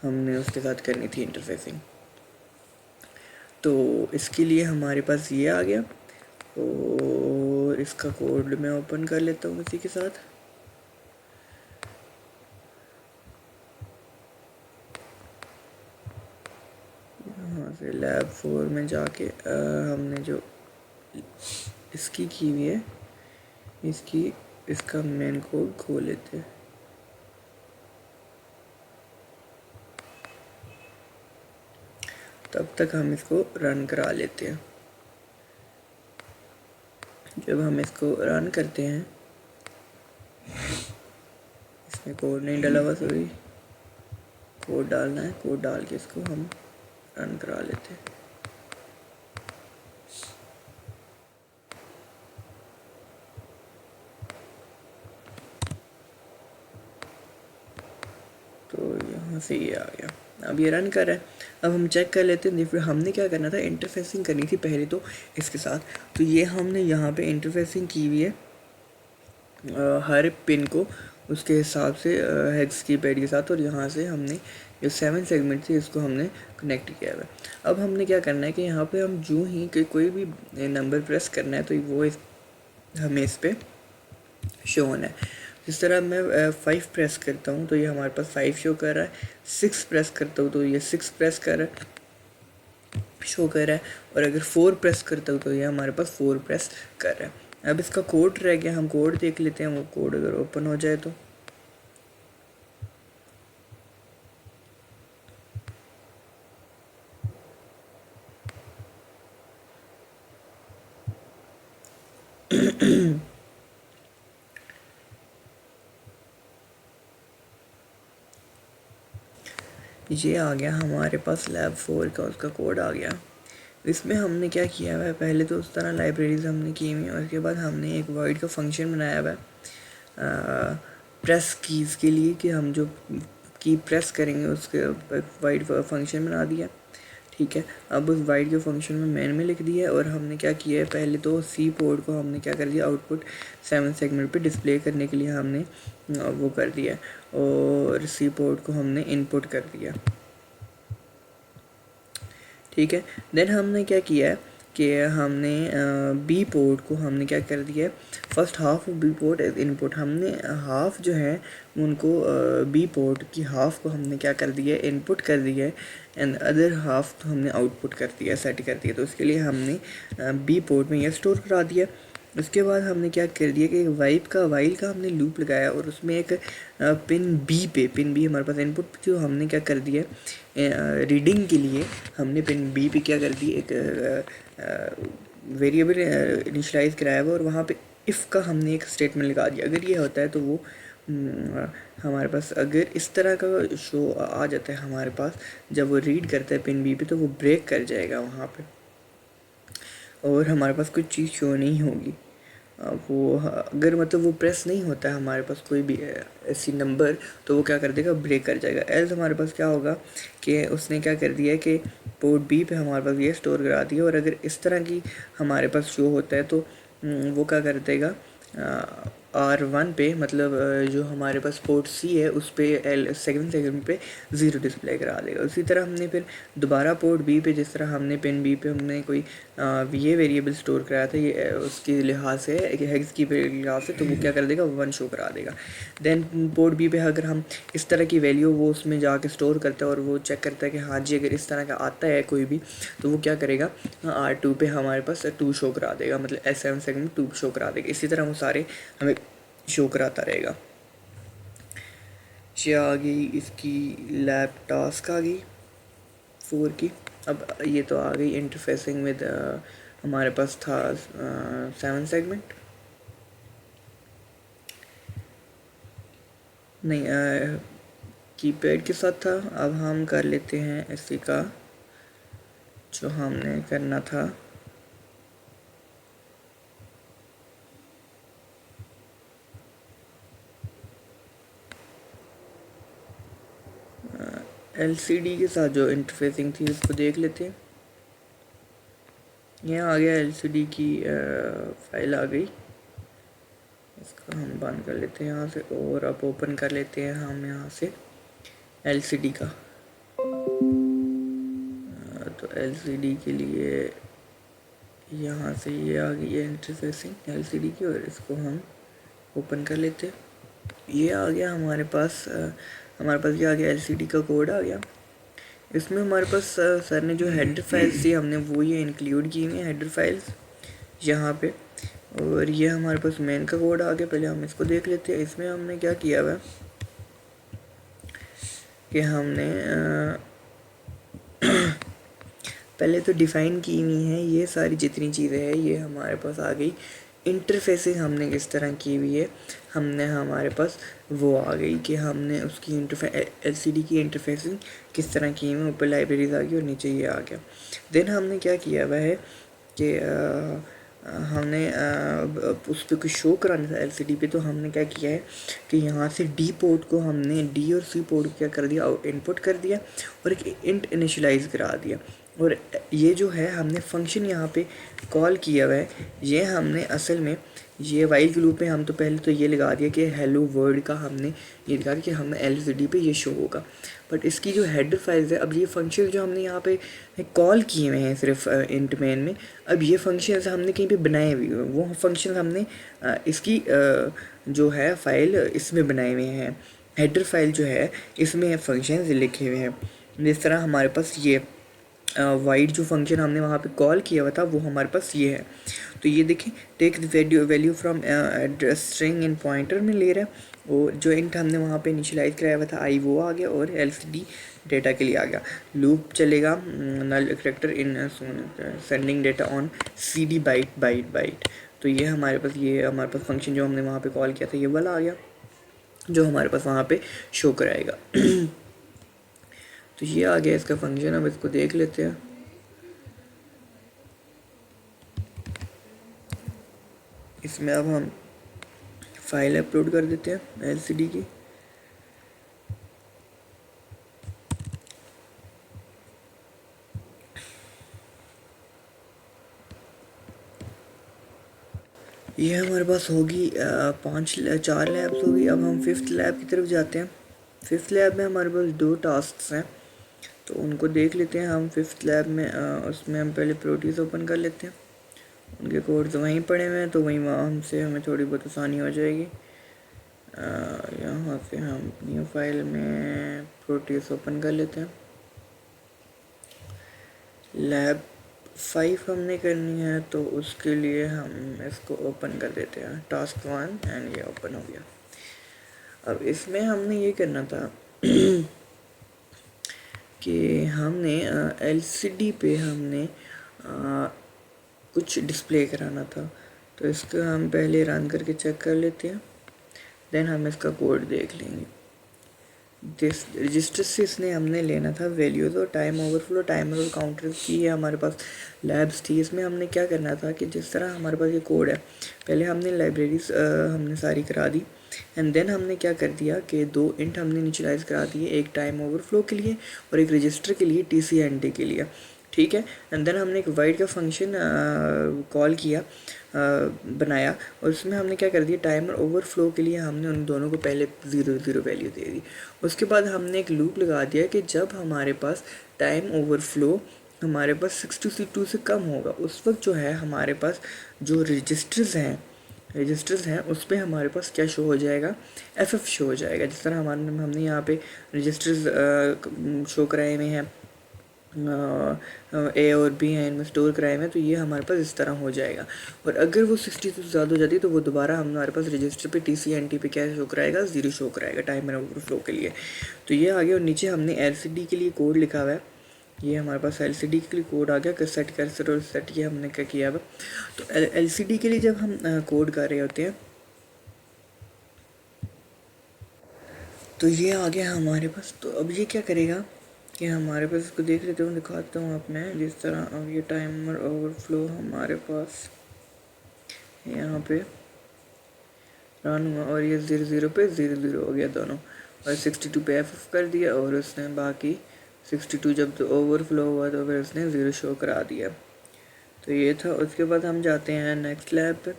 हमने उसके साथ करनी थी इंटरफेसिंग। तो इसके लिए हमारे पास ये आ गया, और इसका कोड मैं ओपन कर लेता हूँ इसी के साथ। यहाँ से लैब 4 में जाके हमने जो इसकी की हुई है इसका मेन कोड खोल लेते हैं। तब तक हम इसको रन करा लेते हैं। जब हम इसको रन करते हैं, इसमें कोड नहीं डाला हुआ, सॉरी कोड डालना है, कोड डाल के इसको हम रन करा लेते हैं। तो यहाँ से ये आ गया। अब ये रन कर रहा है। अब हम चेक कर लेते हैं। फिर हमने क्या करना था, इंटरफेसिंग करनी थी पहले तो इसके साथ। तो ये हमने यहाँ पे इंटरफेसिंग की हुई है हर पिन को उसके हिसाब से हेक्स की पैड के साथ, और यहाँ से हमने जो 7 सेगमेंट थी इसको हमने कनेक्ट किया हुआ है। अब हमने क्या करना है कि यहाँ पे हम जो ही कोई भी नंबर प्रेस करना है तो वो हमें इस पर शो होना है। जिस तरह मैं 5 प्रेस करता हूँ तो ये हमारे पास 5 शो कर रहा है, 6 प्रेस करता हूँ तो ये 6 प्रेस कर रहा है, शो कर रहा है, और अगर 4 प्रेस करता हूँ तो ये हमारे पास 4 प्रेस कर रहा है। अब इसका कोड रह गया, हम कोड देख लेते हैं। वो कोड अगर ओपन हो जाए तो ये आ गया हमारे पास लैब 4 का उसका कोड आ गया। इसमें हमने क्या किया हुआ है, पहले तो उस तरह लाइब्रेरीज हमने की हुई है, उसके बाद हमने एक वॉइड का फंक्शन बनाया हुआ है प्रेस कीज़ के लिए, कि हम जो की प्रेस करेंगे उसके वाइड फंक्शन बना दिया। ठीक है, अब उस वाइड के फंक्शन में मैन में लिख दिया है। और हमने क्या किया है, पहले तो सी पोर्ट को हमने क्या कर दिया, आउटपुट 7 सेगमेंट पे डिस्प्ले करने के लिए हमने वो कर दिया है, और सी पोर्ट को हमने इनपुट कर दिया। ठीक है, देन हमने क्या किया है कि हमने बी पोर्ट को हमने क्या कर दिया है, first half of B port as input. हमने हाफ जो है उनको बी पोर्ट की हाफ को हमने क्या कर दिया है, इनपुट कर दिया है, एंड अदर हाफ तो हमने आउटपुट कर दिया, सेट कर दिया। तो उसके लिए हमने बी पोर्ट में यह स्टोर करा दिया। उसके बाद हमने क्या कर दिया कि वाइल का हमने लूप लगाया, और उसमें एक पिन बी हमारे पास इनपुट जो हमने क्या कर दिया, रीडिंग के लिए हमने पिन बी पे क्या कर दी, एक वेरिएबल इनिशलाइज कराया हुआ, और वहाँ पे इफ़ का हमने एक स्टेटमेंट लगा दिया। अगर ये होता है तो वो हमारे पास अगर इस तरह का शो आ जाता है हमारे पास, जब वो रीड करता है पिन बी पे, तो वो ब्रेक कर जाएगा वहाँ पे, और हमारे पास कोई चीज़ शो नहीं होगी। वो अगर मतलब वो प्रेस नहीं होता है हमारे पास कोई भी ऐसी नंबर, तो वो क्या कर देगा, ब्रेक कर जाएगा। एल्स हमारे पास क्या होगा कि उसने क्या कर दिया है कि पोर्ट बी पे हमारे पास ये स्टोर करा दिया, और अगर इस तरह की हमारे पास शो होता है तो वो क्या कर देगा, R1 पे, मतलब जो हमारे पास पोर्ट सी है उस पर सेकंड पे 0 डिस्प्ले करा देगा। उसी तरह हमने फिर दोबारा पोर्ट बी पे, जिस तरह हमने पिन बी पे हमने कोई ये वेरिएबल स्टोर कराया था, ये उसके लिहाज से हेक्स की लिहाज से, तो वो क्या कर देगा, 1 शो करा देगा। देन पोर्ट बी पे अगर हम इस तरह की वैल्यू वो उसमें जाके स्टोर करता है, और वो चेक करता है कि हाँ जी अगर इस तरह का आता है कोई भी, तो वो क्या करेगा, R2 पे हमारे पास 2 शो करा देगा, मतलब S7 सेगमेंट 2 शो करा देगा। इसी तरह वो सारे हमें शो कराता रहेगा। ये आ गई इसकी लैब टास्क आ गई 4 की। अब ये तो आ गई इंटरफेसिंग विद हमारे पास था 7 सेगमेंट, नहीं कीपैड के साथ था। अब हम कर लेते हैं इसी का जो हमने करना था। LCD के साथ जो इंटरफेसिंग थी उसको देख लेते हैं। यहाँ आ गया LCD की फाइल आ गई, इसको हम बंद कर लेते हैं यहाँ से, और अब ओपन कर लेते हैं हम यहाँ से LCD का। तो LCD के लिए यहाँ से ये आ गई है इंटरफेसिंग LCD की, और इसको हम ओपन कर लेते हैं। ये आ गया हमारे पास ये आ गया LCD का कोड आ गया। इसमें हमारे पास सर ने जो हेडर फाइल्स थी हमने वो ये इंक्लूड की हुई हैं, हेडर फाइल्स यहाँ पे। और ये हमारे पास मेन का कोड आ गया। पहले हम इसको देख लेते हैं। इसमें हमने क्या किया हुआ कि हमने पहले तो डिफ़ाइन की हुई है ये सारी जितनी चीज़ें हैं, ये हमारे पास आ गई। इंटरफेसिंग हमने किस तरह की हुई है, हमने हमारे पास वो आ गई कि हमने उसकी LCD की इंटरफेसिंग किस तरह की हुई है। ऊपर लाइब्रेरीज आ गई और नीचे ये आ गया। देन हमने क्या किया हुआ है कि हमने उस पर कुछ शो कराना था एलसीडी पे, तो हमने क्या किया है कि यहाँ से डी पोर्ट को हमने डी और सी पोर्ट को क्या कर दिया, इनपुट कर दिया और एक इंट इनिशियलाइज करा दिया। और ये जो है हमने फंक्शन यहाँ पे कॉल किया हुआ है, ये हमने असल में ये वाइल के लूप में हम तो पहले तो ये लगा दिया कि हेलो वर्ल्ड का हमने ये लिखा कि हमें एलसीडी पे ये शो होगा। बट इसकी जो हेडर फाइल्स है, अब ये फंक्शन जो हमने यहाँ पे कॉल किए हुए हैं सिर्फ इंट मेन में, अब ये फंक्शन हमने कहीं पे बनाए हुए हैं, वो फंक्शन हमने इसकी जो है फाइल इसमें बनाए हुए हैं। हेडर फाइल जो है इसमें फंक्शन लिखे हुए हैं। जिस तरह हमारे पास ये वाइड जो फंक्शन हमने वहाँ पे कॉल किया हुआ था वो हमारे पास ये है। तो ये देखें, take value from address string इन पॉइंटर में ले रहा है, और जो इंट हमने वहाँ पे इनिशियलाइज कराया हुआ था आई वो आ गया, और एलसीडी डेटा के लिए आ गया। लूप चलेगा null character in sending data on CD byte byte byte. तो ये हमारे पास फंक्शन जो हमने वहाँ पे कॉल किया था ये वाला आ गया, जो हमारे पास वहाँ पे शो कराएगा। तो ये आ गया इसका फंक्शन। अब इसको देख लेते हैं। इसमें अब हम फाइल अपलोड कर देते हैं एलसीडी की। ये हमारे पास होगी 4 लैब्स होगी। अब हम 5th लैब की तरफ जाते हैं। 5th लैब में हमारे पास 2 टास्क हैं, तो उनको देख लेते हैं हम। 5th लैब में उसमें हम पहले प्रोटीज ओपन कर लेते हैं। उनके कोड्स वहीं पड़े हुए हैं, तो वहीं वहाँ हमसे हमें थोड़ी बहुत आसानी हो जाएगी। यहाँ से हम न्यू फाइल में प्रोटीज ओपन कर लेते हैं। लैब 5 हमने करनी है, तो उसके लिए हम इसको ओपन कर देते हैं, टास्क 1, एंड ये ओपन हो गया। अब इसमें हमने ये करना था कि हमने एलसीडी पे हमने कुछ डिस्प्ले कराना था। तो इसको हम पहले रन करके चेक कर लेते हैं, देन हम इसका कोड देख लेंगे। रजिस्टर से इसने हमने लेना था वैल्यूज़ और टाइम ओवरफ्लो, टाइमर और काउंटर की ये हमारे पास लैब्स थी। इसमें हमने क्या करना था कि जिस तरह हमारे पास ये कोड है, पहले हमने लाइब्रेरीज हमने सारी करा दी, एंड देन हमने क्या कर दिया कि 2 इंट हमने इनिशियलाइज करा दिए, एक टाइम ओवरफ्लो के लिए और एक रजिस्टर के लिए, TCNT के लिए, ठीक है। एंड देन हमने एक वाइड का फंक्शन कॉल किया, बनाया, और उसमें हमने क्या कर दिया, टाइमर ओवरफ्लो के लिए हमने उन दोनों को पहले 0 वैल्यू दे दी। उसके बाद हमने एक लूप लगा दिया कि जब हमारे पास टाइम ओवरफ्लो हमारे पास 62 से कम होगा, उस वक्त जो है हमारे पास जो रजिस्टर्स हैं उस पर हमारे पास क्या शो हो जाएगा, FF शो हो जाएगा। जिस तरह हमने यहाँ पे रजिस्टर्स शो कराए हुए हैं, A और B हैं, इनमें स्टोर कराए हुए हैं, तो ये हमारे पास इस तरह हो जाएगा। और अगर वो 60 से ज़्यादा हो जाती है तो वो दोबारा हमारे पास रजिस्टर पे TCNT पे क्या शो कराएगा, 0 शो कराएगा टाइमर ओवरफ्लो के लिए। तो ये आ गया। और नीचे हमने LCD के लिए कोड लिखा हुआ है, ये हमारे पास LCD के लिए कोड आ गया कि सेट कर्सर और सेट, ये हमने क्या किया हुआ। तो LCD के लिए जब हम कोड कर रहे होते हैं तो ये आ गया हमारे पास। तो अब ये क्या करेगा कि हमारे पास इसको देख लेते हूँ, दिखाता हूँ आप मैं। जिस तरह अब ये टाइमर ओवरफ्लो हमारे पास यहाँ पे रन हुआ, और ये 0 पे 0 हो गया दोनों, और 62 पे FF कर दिया, और उसने बाकी 62 जब तो ओवरफ्लो हुआ तो फिर उसने 0 शो करा दिया। तो ये था। उसके बाद हम जाते हैं नेक्स्ट लैब पे,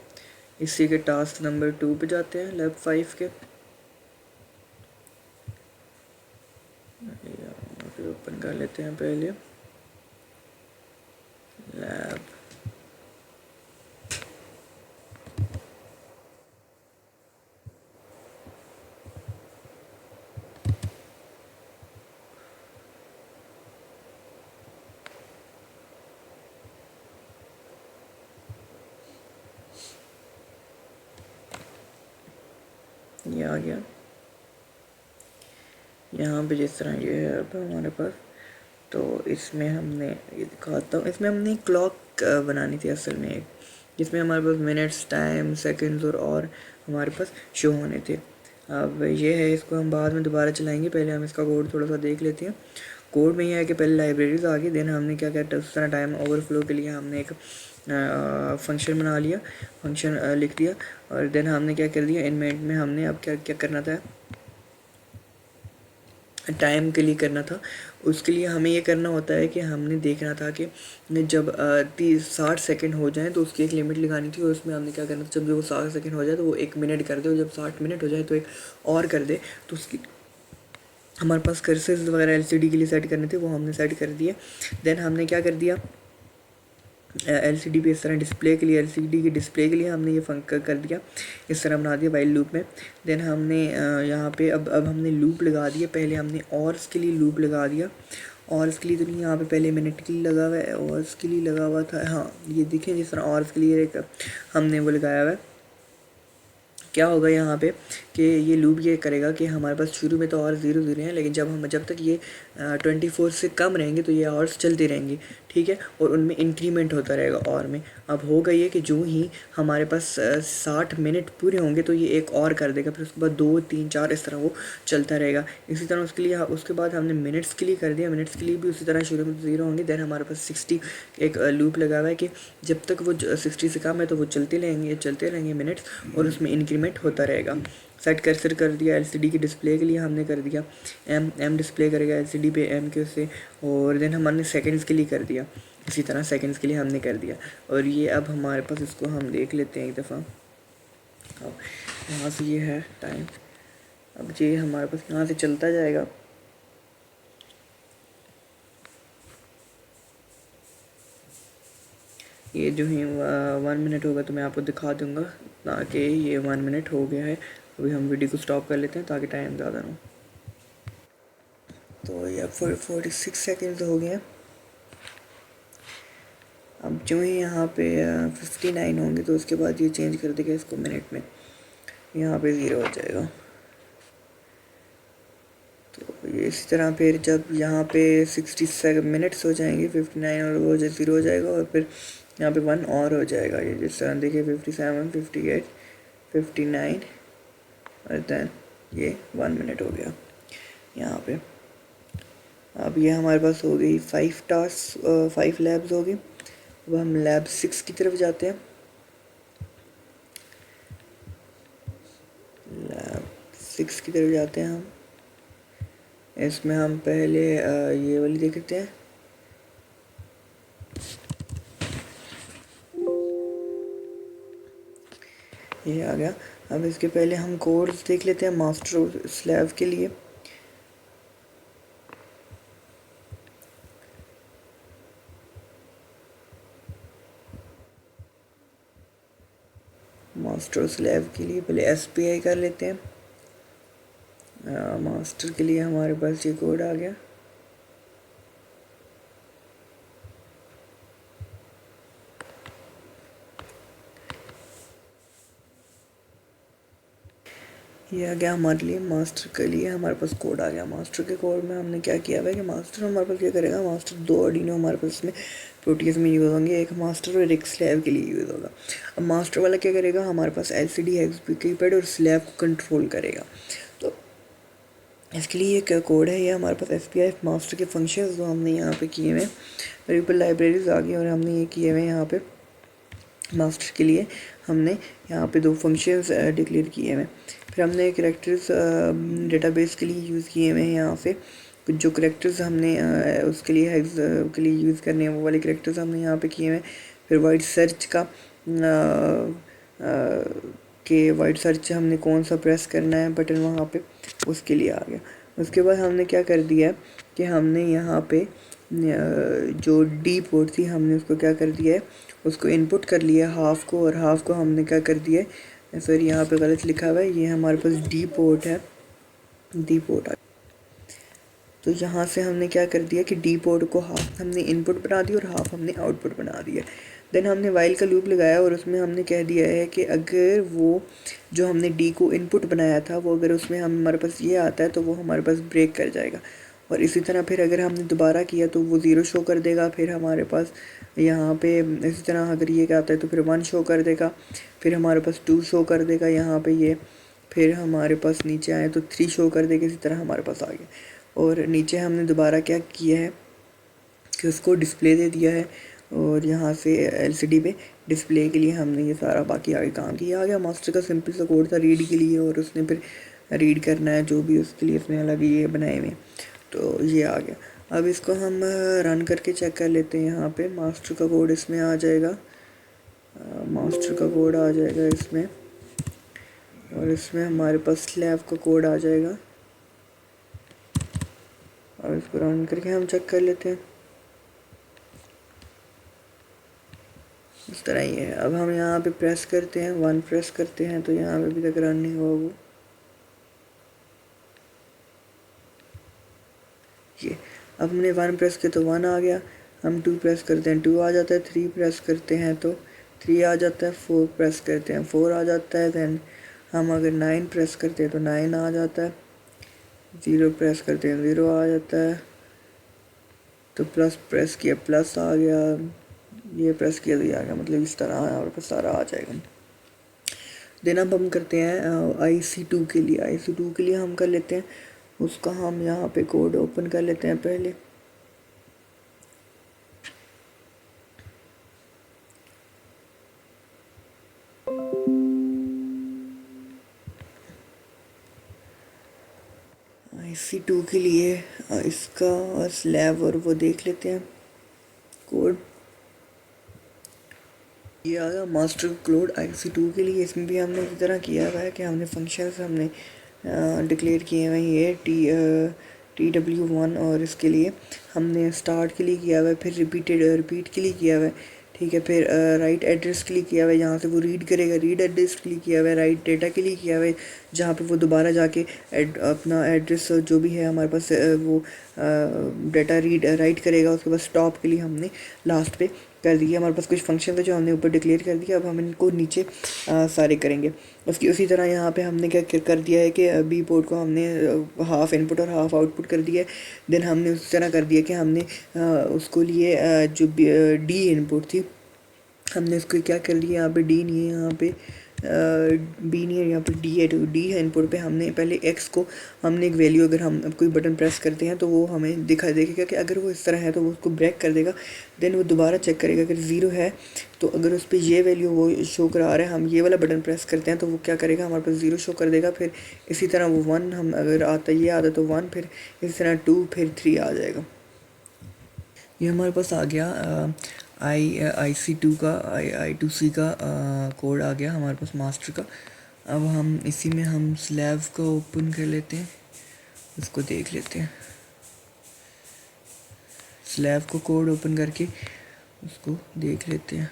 इसी के टास्क नंबर 2 पे जाते हैं, लैब 5 के। ओपन कर लेते हैं पहले लैब। ये आ गया। यहाँ पे जिस तरह ये है अब हमारे पास, तो इसमें हमने ये दिखाता हूँ, इसमें हमने क्लॉक बनानी थी असल में एक, जिसमें हमारे पास मिनट्स, टाइम, सेकंड्स और हमारे पास शो होने थे। अब ये है, इसको हम बाद में दोबारा चलाएंगे, पहले हम इसका कोड थोड़ा सा देख लेते हैं। कोड में ये है कि पहले लाइब्रेरीज आ गई, देन हमने क्या किया, उस तरह टाइम ओवरफ्लो के लिए हमने एक फंक्शन बना लिया, फंक्शन लिख दिया, और देन हमने क्या कर दिया, इनमेंट में हमने अब क्या क्या करना था, टाइम के लिए करना था। उसके लिए हमें ये करना होता है कि हमने देखना था कि जब 60 सेकेंड हो जाए तो उसकी एक लिमिट लगानी थी, और उसमें हमने क्या करना था, जब वो 60 सेकेंड हो जाए तो वो 1 मिनट कर दे, और जब 60 मिनट हो जाए तो एक और कर दे। तो उसकी हमारे पास कर्सर्स वगैरह एलसीडी के लिए सेट करने थे, वो हमने सेट कर दिए। देन हमने क्या कर दिया, एलसीडी पे इस तरह डिस्प्ले के लिए, एलसीडी की डिस्प्ले के लिए हमने ये फंक कर दिया, इस तरह बना दिया वाइल लूप में। देन हमने यहाँ पे अब हमने लूप लगा दिया, पहले हमने ऑर्स के लिए लूप लगा दिया, ऑर्स के लिए तो नहीं, यहाँ पे पहले मिनट के लिए लगा हुआ है, ऑर्स के लिए लगा हुआ था, हाँ ये देखें जिस तरह ऑर्स के लिए एक हमने वो लगाया हुआ है। क्या होगा यहाँ पे कि ये लूप ये करेगा कि हमारे पास शुरू में तो और 0 0 हैं, लेकिन जब तक ये 24 से कम रहेंगे तो ये आवर्स चलते रहेंगे, ठीक है, और उनमें इंक्रीमेंट होता रहेगा और में। अब होगा ये कि जो ही हमारे पास 60 मिनट पूरे होंगे तो ये एक और कर देगा, फिर उसके बाद 2 3 4 इस तरह वो चलता रहेगा। इसी तरह उसके लिए उसके बाद हमने मिनट्स के लिए कर दिया, मिनट्स के लिए भी उसी तरह शुरू में 0 होंगे। देन हमारे पास 60 एक लूप लगा हुआ है कि जब तक वो 60 से कम है तो वो चलते रहेंगे मिनट्स, और उसमें इंक्रीमेंट होता रहेगा। सेट कर्सर कर दिया, एलसीडी की डिस्प्ले के लिए हमने कर दिया, एम डिस्प्ले करेगा एलसीडी पे एम के उससे, और देन हमने सेकंड्स के लिए कर दिया, इसी तरह सेकंड्स के लिए हमने कर दिया। और ये अब हमारे पास, इसको हम देख लेते हैं एक दफ़ा। अब यहाँ से ये है टाइम, अब ये हमारे पास यहाँ से चलता जाएगा। ये जो है 1 मिनट होगा तो मैं आपको दिखा दूँगा, ताकि ये 1 मिनट हो गया है। अभी हम वीडियो को स्टॉप कर लेते हैं ताकि टाइम ज़्यादा ना हो। तो ये 46 सेकेंड हो गए हैं। अब जो ही यहाँ पे 59 होंगे तो उसके बाद ये चेंज कर देगा इसको मिनट में, यहाँ पे 0 हो जाएगा। तो ये इसी तरह फिर जब यहाँ पे 60 मिनट्स हो जाएंगे, 59 और वो 0 हो जाएगा, और फिर यहाँ पे 1 और हो जाएगा। ये जिस तरह देखिए 57 58 59 और देन ये 1 मिनट हो गया यहाँ पे। अब ये हमारे पास हो गई 5 लैब्स हो गई। अब हम लैब 6 की तरफ जाते हैं। लैब 6 की तरफ जाते हैं हम। इसमें हम पहले ये वाली देखते हैं। ये आ गया। अब इसके पहले हम कोड्स देख लेते हैं मास्टर स्लैब के लिए। मास्टर स्लैब के लिए पहले SPI कर लेते हैं। मास्टर के लिए हमारे पास ये कोड आ गया। ये आ गया हमारे लिए। मास्टर के लिए हमारे पास कोड आ गया। मास्टर के कोड में हमने क्या किया हुआ है कि मास्टर हमारे पास क्या करेगा, मास्टर 2 आर्डिनो हमारे पास इसमें प्रोटीएस में यूज़ होंगे, एक मास्टर और एक स्लैब के लिए यूज़ होगा। अब मास्टर वाला क्या करेगा, हमारे पास LCD कीपैड और स्लैब को कंट्रोल करेगा। तो इसके लिए एक कोड है, ये हमारे पास SPI मास्टर के फंक्शंस जो हमने यहाँ पे किए हुए हैं। मेरे ऊपर लाइब्रेरीज आ गई और हमने ये किए हुए हैं यहाँ पे। मास्टर के लिए हमने यहाँ पे 2 फंक्शंस डिक्लेयर किए हुए हैं। फिर हमने करेक्टर्स डेटाबेस के लिए यूज़ किए हुए हैं। यहाँ पे कुछ जो करेक्टर्स हमने उसके लिए हेक्स के लिए यूज़ करने हैं वो वाले करेक्टर्स हमने यहाँ पे किए हुए हैं। फिर वाइड सर्च का कि वाइड सर्च हमने कौन सा प्रेस करना है बटन वहाँ पे, उसके लिए आ गया। उसके बाद हमने क्या कर दिया कि हमने यहाँ पे जो डी पोर्ट थी हमने उसको क्या कर दिया है, उसको इनपुट कर लिया हाफ को, और हाफ को हमने क्या कर दिया है, सर यहाँ पे गलत लिखा हुआ है, ये हमारे पास डी पोर्ट है, डी पोर्ट। तो यहाँ से हमने क्या कर दिया कि डी पोर्ट को हाफ हमने इनपुट बना दिया और हाफ हमने आउटपुट बना दिया। देन हमने वाइल का लूप लगाया और उसमें हमने कह दिया है कि अगर वो जो हमने डी को इनपुट बनाया था वो अगर उसमें हमारे पास ये आता है तो वो हमारे पास ब्रेक कर जाएगा। और इसी तरह फिर अगर हमने दोबारा किया तो वो 0 शो कर देगा। फिर हमारे पास यहाँ पे इसी तरह अगर ये क्या आता है तो फिर 1 शो कर देगा। फिर हमारे पास 2 शो कर देगा यहाँ पे ये। फिर हमारे पास नीचे आए तो 3 शो कर देगा। इसी तरह हमारे पास आ गया। और नीचे हमने दोबारा क्या किया है कि उसको डिस्प्ले दे दिया है और यहाँ से एलसीडी पे डिस्प्ले के लिए हमने ये सारा बाकी आगे काम किया। आ गया मास्टर का सिंपल सा कोड था रीड के लिए, और उसने फिर रीड करना है जो भी उसके लिए उसने अलग ये बनाए हुए, तो ये आ गया। अब इसको हम रन करके चेक कर लेते हैं। यहाँ पे मास्टर का कोड इसमें आ जाएगा, मास्टर का कोड आ जाएगा इसमें, और इसमें हमारे पास स्लैब का कोड आ जाएगा, और इसको रन करके हम चेक कर लेते हैं। इस तरह ही है। अब हम यहाँ पे प्रेस करते हैं, 1 प्रेस करते हैं, तो यहाँ पे अभी तक रन नहीं हुआ वो, ये अब हमने 1 प्रेस किया तो 1 आ गया। हम 2 प्रेस करते हैं 2 आ जाता है, 3 प्रेस करते हैं तो 3 आ जाता है, 4 प्रेस करते हैं 4 आ जाता है। देन हम अगर 9 प्रेस करते हैं तो 9 आ जाता है, 0 प्रेस करते हैं 0 आ जाता है, तो प्लस प्रेस किया प्लस आ गया, ये प्रेस किया तो ये आ गया। मतलब इस तरह यहाँ पर सारा आ जाएगा। देन अब हम करते हैं IC2 के लिए। IC2 के लिए हम कर लेते हैं उसका, हम यहाँ पे कोड ओपन कर लेते हैं पहले। IC2 के लिए इसका स्लैब और वो देख लेते हैं कोड। ये आ गया मास्टर कोड IC2 के लिए। इसमें भी हमने इसी तरह किया हुआ है कि हमने फंक्शंस हमने डिक्लेयर किए हुए हैं। ये TW1, और इसके लिए हमने स्टार्ट के लिए किया हुआ है, फिर रिपीट के लिए किया हुआ है, ठीक है। फिर राइट एड्रेस के लिए किया हुआ है, जहाँ से वो रीड करेगा, रीड एड्रेस के लिए किया हुआ है। राइट डेटा के लिए किया हुआ है, जहाँ पे वो दोबारा जाके अपना एड्रेस जो भी है हमारे पास वो डेटा राइट करेगा। उसके बाद स्टॉप के लिए हमने लास्ट पे कर दिया। हमारे पास कुछ फंक्शन थे जो हमने ऊपर डिक्लेयर कर दिया, अब हम इनको नीचे सारे करेंगे। उसी तरह यहाँ पे हमने क्या कर दिया है कि बी पोर्ट को हमने हाफ इनपुट और हाफ आउटपुट कर दिया है। देन हमने उसी तरह कर दिया कि हमने उसको लिए जो डी इनपुट थी, हमने इसको क्या कर लिया, यहाँ पे डी नहीं है, यहाँ पे बी नहीं है, यहाँ पे डी है। तो डी है इनपुट पे हमने पहले एक्स को हमने एक वैल्यू, अगर हम कोई बटन प्रेस करते हैं तो वो हमें दिखा देगा कि अगर वो इस तरह है तो वो उसको ब्रेक कर देगा। देन वो दोबारा चेक करेगा, अगर 0 है तो अगर उस पर ये वैल्यू वो शो करा रहा है, हम ये वाला बटन प्रेस करते हैं तो वो क्या करेगा, हमारे पास 0 शो कर देगा। फिर इसी तरह वो 1, हम अगर आता ये आता तो 1, फिर इसी तरह 2, फिर 3 आ जाएगा। ये हमारे पास आ गया IC2 का I2C का कोड आ गया हमारे पास मास्टर का। अब हम इसी में हम स्लैब का ओपन कर लेते हैं, उसको देख लेते हैं। स्लैब को कोड ओपन करके उसको देख लेते हैं।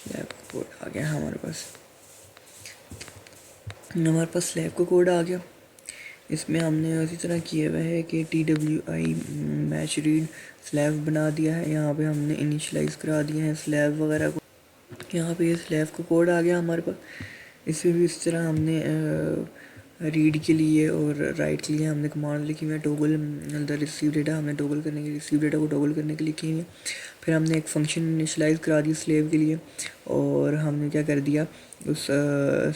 स्लैब का कोड आ गया हमारे पास स्लैब का कोड आ गया। इसमें हमने उसी तरह किया हुआ है कि TWI मैच रीड स्लैब बना दिया है। यहाँ पे हमने इनिशलाइज करा दिए हैं स्लैब वगैरह को। यहाँ पे ये स्लैब का कोड आ गया हमारे पास। इसमें भी इस तरह हमने रीड के लिए और राइट के लिए हमने कमांड लिखी हुई है। टोगल द रिसीव डेटा, हमने टोगल करने के लिए रिसीव डेटा को टोगल करने के लिए की है। फिर हमने एक फंक्शन इनिशलाइज करा दिया स्लेव के लिए, और हमने क्या कर दिया, उस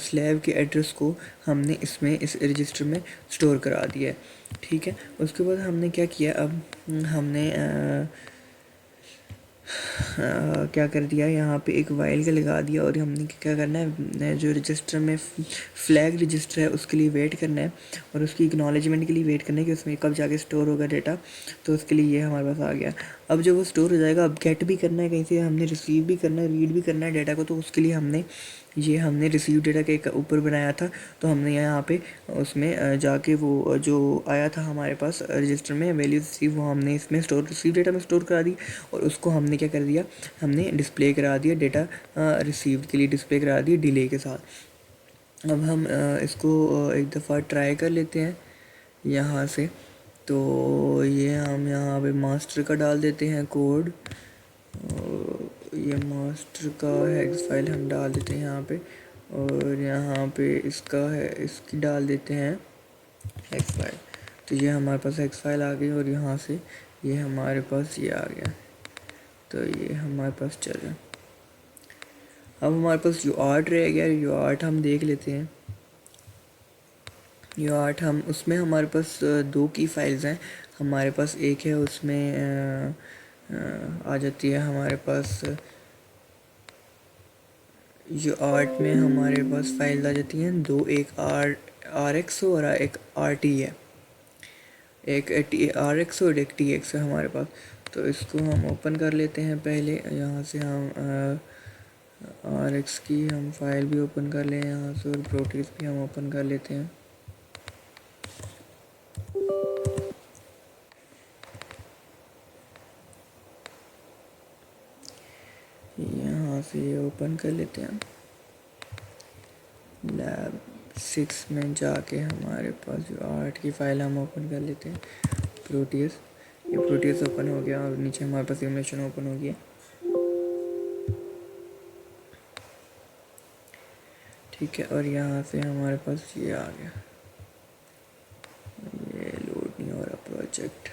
स्लेव के एड्रेस को हमने इसमें इस रजिस्टर में स्टोर करा दिया है, ठीक है। उसके बाद हमने क्या किया, अब हमने क्या कर दिया, यहाँ पे एक वाइल का लगा दिया, और हमने क्या करना है, जो रजिस्टर में फ्लैग रजिस्टर है उसके लिए वेट करना है, और उसकी एक्नॉलेजमेंट के लिए वेट करना है कि उसमें कब जाके स्टोर होगा डेटा। तो उसके लिए ये हमारे पास आ गया। अब जब वो स्टोर हो जाएगा, अब गेट भी करना है कहीं से, हमने रिसीव भी करना है, रीड भी करना है डेटा को। तो उसके लिए हमने रिसीव डेटा के ऊपर बनाया था, तो हमने यहाँ पे उसमें जाके वो जो आया था हमारे पास रजिस्टर में वैल्यू रिसीव, वो हमने इसमें रिसीव डेटा में स्टोर करा दी, और उसको हमने क्या कर दिया, हमने डिस्प्ले करा दिया डेटा रिसीव्ड के लिए डिस्प्ले करा दिया डिले के साथ। अब हम इसको एक दफ़ा ट्राई कर लेते हैं यहाँ से। तो ये हम यहाँ पे मास्टर का डाल देते हैं कोड, ये मास्टर का हेक्स फाइल हम डाल देते हैं यहाँ पे, और यहाँ पे इसका है, इसकी डाल देते हैं हेक्स फाइल। तो ये हमारे पास हेक्स फाइल आ गई, और यहाँ से ये हमारे पास ये आ गया। तो ये हमारे पास चल रहा है। अब हमारे पास जो आर्ट रह गया, जो आर्ट हम देख लेते हैं। ये 8 हम उसमें हमारे पास दो की फाइल्स हैं। हमारे पास एक है उसमें आ जाती है हमारे पास जो 8 में हमारे पास फाइल आ जाती हैं दो, एक आर एक्स और एक आर टी है, एक टी आर एक्स और एक टी एक्स है हमारे पास। तो इसको हम ओपन कर लेते हैं। पहले यहाँ से हम आर एक्स की हम फाइल भी ओपन कर लें यहाँ से, और प्रोटीज भी हम ओपन कर लेते हैं। यहाँ से ओपन कर लेते हैं। लैब 6 में जाके हमारे पास जो 8 की फाइल हम ओपन कर लेते हैं, प्रोटीज। ये प्रोटीज ओपन हो गया और नीचे हमारे पास सिमुलेशन ओपन हो गया। ठीक है, और यहाँ से हमारे पास ये आ गया, ये लोड नहीं हो रहा प्रोजेक्ट।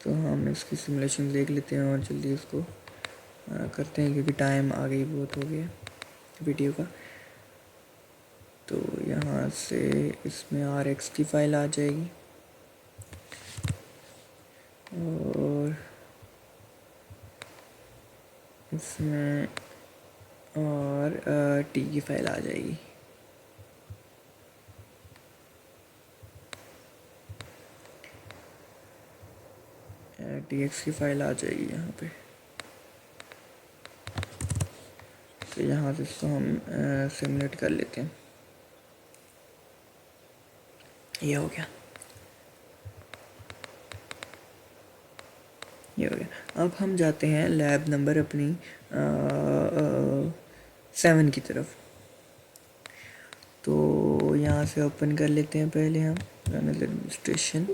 तो हम इसकी सिमुलेशन देख लेते हैं और जल्दी इसको करते हैं, क्योंकि टाइम आगे बहुत हो गया वीडियो का। तो यहाँ से इसमें आर एक्स की फ़ाइल आ जाएगी और इसमें और टी की फ़ाइल आ जाएगी। टी एक्स की फ़ाइल आ जाएगी यहाँ पे। तो यहाँ से इसको हम सिमुलेट कर लेते हैं। ये हो गया, ये हो गया। अब हम जाते हैं लैब नंबर अपनी 7 की तरफ। तो यहाँ से ओपन कर लेते हैं पहले हम एडमिनिस्ट्रेशन।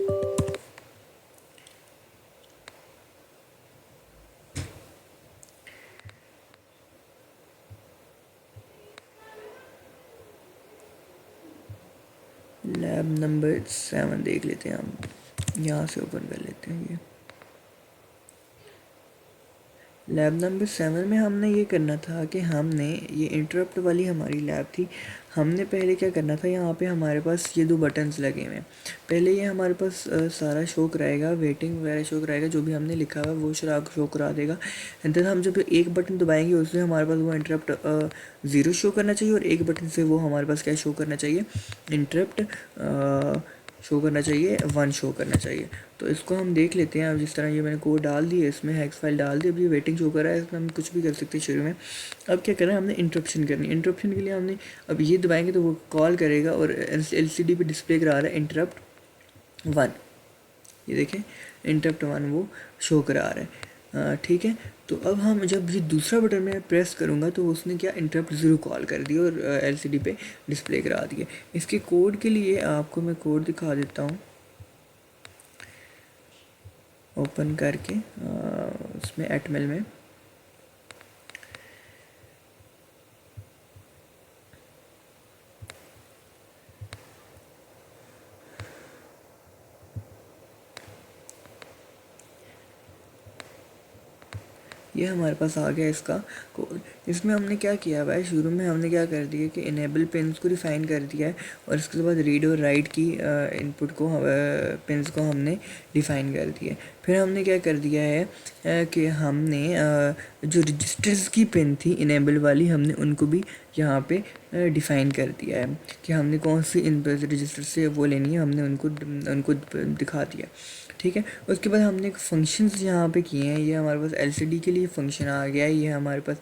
लैब नंबर 7 देख लेते हैं हम, यहाँ से ओपन कर लेते हैं। ये लैब नंबर 7 में हमने ये करना था कि हमने ये इंटरप्ट वाली हमारी लैब थी। हमने पहले क्या करना था, यहाँ पे हमारे पास ये दो बटन्स लगे हुए हैं। पहले ये हमारे पास सारा शो कराएगा, वेटिंग वगैरह शो कराएगा, जो भी हमने लिखा हुआ है वो शो करा देगा। एंड देन हम जब एक बटन दबाएंगे उससे हमारे पास वो इंटरप्ट 0 शो करना चाहिए, और एक बटन से वो हमारे पास क्या शो करना चाहिए, इंटरप्ट शो करना चाहिए, 1 शो करना चाहिए। तो इसको हम देख लेते हैं। अब जिस तरह ये मैंने कोड डाल दिया, इसमें हेक्स फाइल डाल दी, अब ये वेटिंग शो कर रहा है, इसमें हम कुछ भी कर सकते हैं शुरू में। अब क्या करना है, हमने इंटरप्शन करनी है। इंटरप्शन के लिए हमने अब ये दबाएंगे तो वो कॉल करेगा, और एलसीडी पे डिस्प्ले करा रहा है इंटरप्ट 1। ये देखें इंटरप्ट 1 वो शो करा रहा है। ठीक है, तो अब हम जब ये दूसरा बटन मैं प्रेस करूँगा तो उसने क्या इंटरप्ट 0 कॉल कर दिया और एलसीडी पे डिस्प्ले करा दिया। इसके कोड के लिए आपको मैं कोड दिखा देता हूँ ओपन करके उसमें एटमेल में। ये हमारे पास आ गया इसका कोड। इसमें हमने क्या किया हुआ है, शुरू में हमने क्या कर दिया कि इनेबल पिन्स को डिफ़ाइन कर दिया है, और इसके बाद रीड और राइट की इनपुट को पिन्स को हमने डिफ़ाइन कर दिया है। फिर हमने क्या कर दिया है कि हमने जो रजिस्टर्स की पिन थी इनेबल वाली, हमने उनको भी यहाँ पे डिफ़ाइन कर दिया है कि हमने कौन सी इन रजिस्टर से वो लेनी है, हमने उनको दिखा दिया। ठीक है, उसके बाद हमने फंक्शंस यहाँ पे किए हैं। ये हमारे पास एलसीडी के लिए फंक्शन आ गया है, ये हमारे पास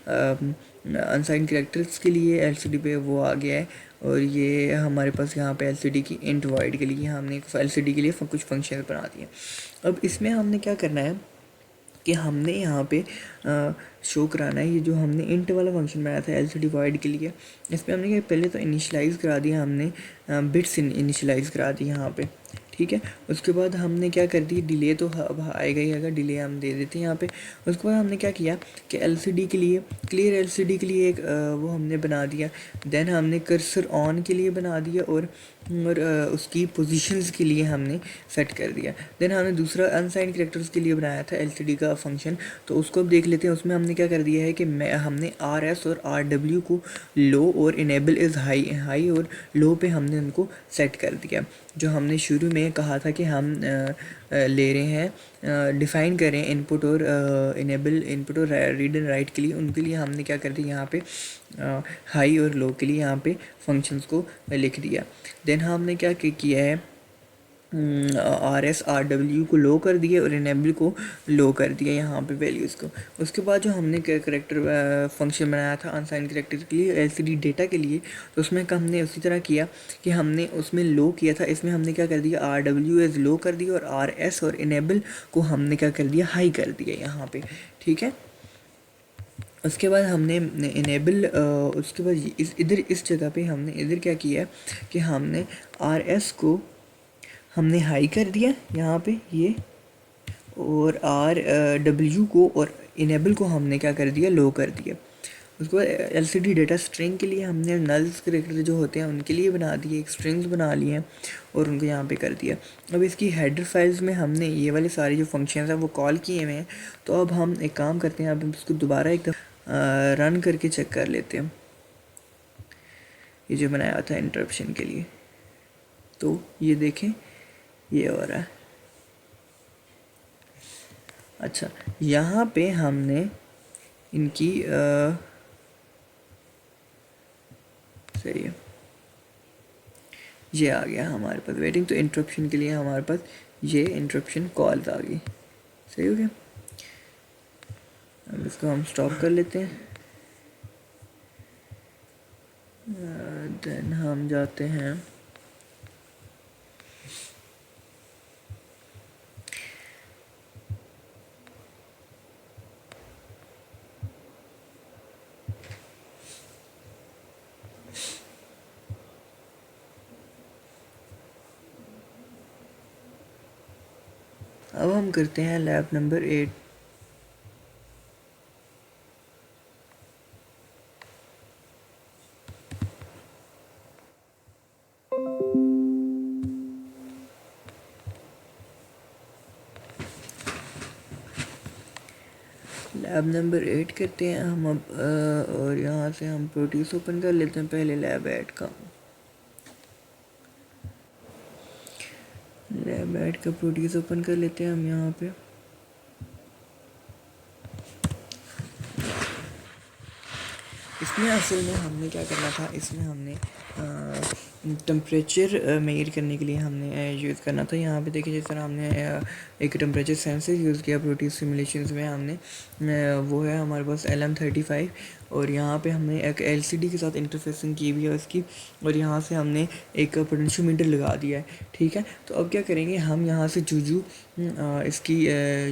अनसाइन कैरेक्टर्स के लिए एलसीडी पे वो आ गया है, और ये हमारे पास यहाँ पे एलसीडी की इंट वॉइड के लिए हमने एलसीडी के लिए कुछ फंक्शन बना दिए। अब इसमें हमने क्या करना है कि हमने यहाँ पे शो कराना है ये जो हमने इंट वाला फंक्शन बनाया था एलसीडी वॉइड के लिए। इसमें हमने क्या पहले तो इनिशियलाइज़ करा दिया, हमने बिट्स इनिशियलाइज़ करा दी यहाँ पे। ठीक है। उसके बाद हमने क्या कर दी, डिले तो अब आएगा ही आएगा, डिले हम दे देते हैं यहाँ पे। उसके बाद हमने क्या किया कि एलसीडी के लिए, क्लियर एलसीडी के लिए एक वो हमने बना दिया। देन हमने कर्सर ऑन के लिए बना दिया, और उसकी पोजीशंस के लिए हमने सेट कर दिया। देन हमने दूसरा अनसाइंड कैरेक्टर्स के लिए बनाया था एलसीडी का फंक्शन, तो उसको अब देख लेते हैं। उसमें हमने क्या कर दिया है कि हमने आर एस और आर डब्ल्यू को लो और इनेबल इज़ हाई और लो पे हमने उनको सेट कर दिया। जो हमने शुरू में कहा था कि हम ले रहे हैं, डिफ़ाइन करें इनपुट और इनेबल इनपुट और रीड एंड राइट के लिए, उनके लिए हमने क्या कर दिया यहाँ पे हाई और लो के लिए यहाँ पे फंक्शंस को लिख दिया। देन हमने क्या किया है, आर एस आर डब्ल्यू को लो कर दिया और इनेबल को लो कर दिया यहाँ पे वैल्यूज़ को। उसके बाद जो हमने करेक्टर फंक्शन बनाया था अनसाइन करेक्टर के लिए एलसीडी डेटा के लिए, तो उसमें हमने उसी तरह किया कि हमने उसमें लो किया था, इसमें हमने क्या कर दिया, आर डब्ल्यू एज लो कर दिया और आर एस और इनेबल को हमने क्या कर दिया, हाई कर दिया यहाँ पे, ठीक है। उसके बाद हमने इनेबल, उसके बाद इस जगह पे हमने इधर क्या किया कि हमने आर एस को हमने हाई कर दिया यहाँ पे ये, और आर डब्ल्यू को और इनेबल को हमने क्या कर दिया, लो कर दिया। उसके बाद एलसीडी डेटा स्ट्रिंग के लिए हमने नल्स करेक्टर जो होते हैं उनके लिए बना दिए, एक स्ट्रिंग्स बना लिए हैं और उनको यहाँ पे कर दिया। अब इसकी हेडर फाइल्स में हमने ये वाले सारे जो फंक्शंस हैं वो कॉल किए हुए हैं। तो अब हम एक काम करते हैं, अब हम इसको दोबारा एक रन करके चेक कर लेते हैं, ये जो बनाया था इंटरप्शन के लिए। तो ये देखें ये हो रहा है। अच्छा, यहाँ पे हमने इनकी सही है, ये आ गया हमारे पास वेटिंग, तो इंटरप्शन के लिए हमारे पास ये इंटरप्शन कॉल्स आ गई। सही हो गया। अब इसको हम स्टॉप कर लेते हैं। देन हम जाते हैं अब हम करते हैं लैब नंबर 8। लैब नंबर 8 करते हैं हम अब, और यहाँ से हम प्रोड्यूस ओपन कर लेते हैं पहले लैब 8 का। लैब 8 का प्रोड्यूस ओपन कर लेते हैं हम यहाँ पे। इसमें असल में हमने क्या करना था, इसमें हमने टेम्परेचर मेजर करने के लिए हमने यूज़ करना था। यहाँ पे देखिए जिस तरह हमने एक टेम्परेचर सेंसर यूज़ किया प्रोटीज सिमुलेशंस में हमने, वो है हमारे पास LM35, और यहाँ पे हमने एक LCD के साथ इंटरफेसिंग की हुई है उसकी, और यहाँ से हमने एक पोटेंशियोमीटर लगा दिया है, ठीक है। तो अब क्या करेंगे हम, यहाँ से जूजू इसकी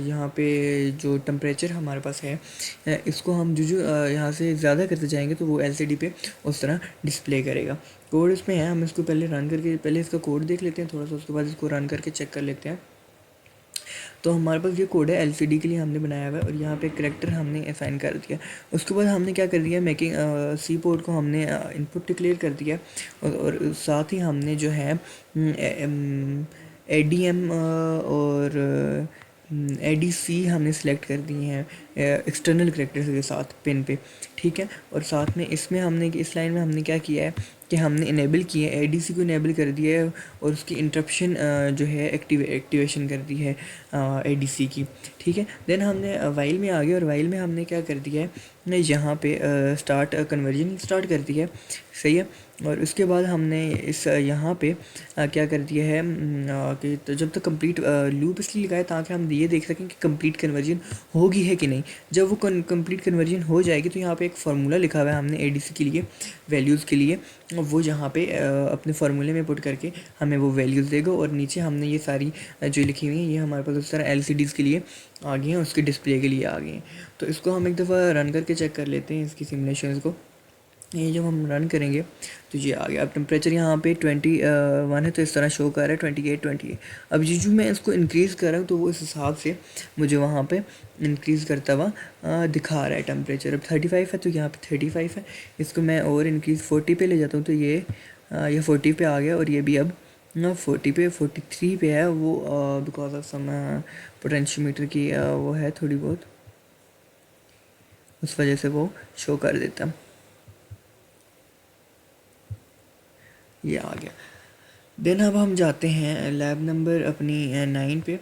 यहाँ पे जो टेम्परेचर हमारे पास है इसको हम जूजू यहाँ से ज़्यादा करते जाएंगे तो वो LCD पे उस तरह डिस्प्ले करेगा। कोड इसमें है, हम इसको पहले रन करके पहले इसका कोड देख लेते हैं थोड़ा सा, उसके बाद इसको रन करके चेक कर लेते हैं। तो हमारे पास ये कोड है LCD के लिए हमने बनाया हुआ है, और यहाँ पे करेक्टर हमने असाइन कर दिया। उसके बाद हमने क्या कर दिया, मेकिंग सी पोर्ट को हमने इनपुट डिक्लेयर कर दिया, और साथ ही हमने जो है ADM और ADC हमने सेलेक्ट कर दिए हैं एक्सटर्नल करेक्टर्स के साथ पिन पे, ठीक है। और साथ में इसमें हमने इस लाइन में हमने क्या किया है कि हमने इनेबल किया है, ADC को इनेबल कर दिया है, और उसकी इंटरप्शन जो है एक्टिवेशन कर दी है ADC की, ठीक है। देन हमने वाइल में आ गए, और वाइल में हमने क्या कर दिया है, यहाँ पे स्टार्ट कन्वर्जन स्टार्ट कर दिया है, सही है। और उसके बाद हमने इस यहाँ पे क्या कर दिया है कि तो जब तक कंप्लीट लूप इसलिए लगाए ताकि हम ये देख सकें कि कंप्लीट कन्वर्जन होगी है कि नहीं। जब वो कंप्लीट कन्वर्जन हो जाएगी तो यहाँ पे एक फार्मूला लिखा हुआ है हमने ADC के लिए वैल्यूज़ के लिए, वो यहाँ पे अपने फार्मूले में पुट करके हमें वो वैल्यूज़ देगा, और नीचे हमने ये सारी जो लिखी हुई हैं ये हमारे पास उस तरह LCDs के लिए आ गई हैं, उसके डिस्प्ले के लिए आ गई हैं। तो इसको हम एक दफ़ा रन करके चेक कर लेते हैं इसकी सिमुलेशंस को। ये जब हम रन करेंगे तो ये आ गया। अब टेम्परेचर यहाँ पे 21 है, तो इस तरह शो कर रहा है 28। अब ये जो मैं इसको इंक्रीज़ कर रहा हूँ तो वो इस हिसाब से मुझे वहाँ पे इंक्रीज़ करता हुआ दिखा रहा है टेम्परेचर। अब 35 है तो यहाँ पे 35 है, इसको मैं और इंक्रीज़ 40 पे ले जाता हूँ तो ये 40 पे आ गया, और ये भी अब 40 पे 43 पे है। वो बिकॉज ऑफ सम पोटेंशियोमीटर की वो है थोड़ी बहुत, उस वजह से वो शो कर देता है। ये आ गया। देन अब हम जाते हैं लैब नंबर अपनी 9 पे,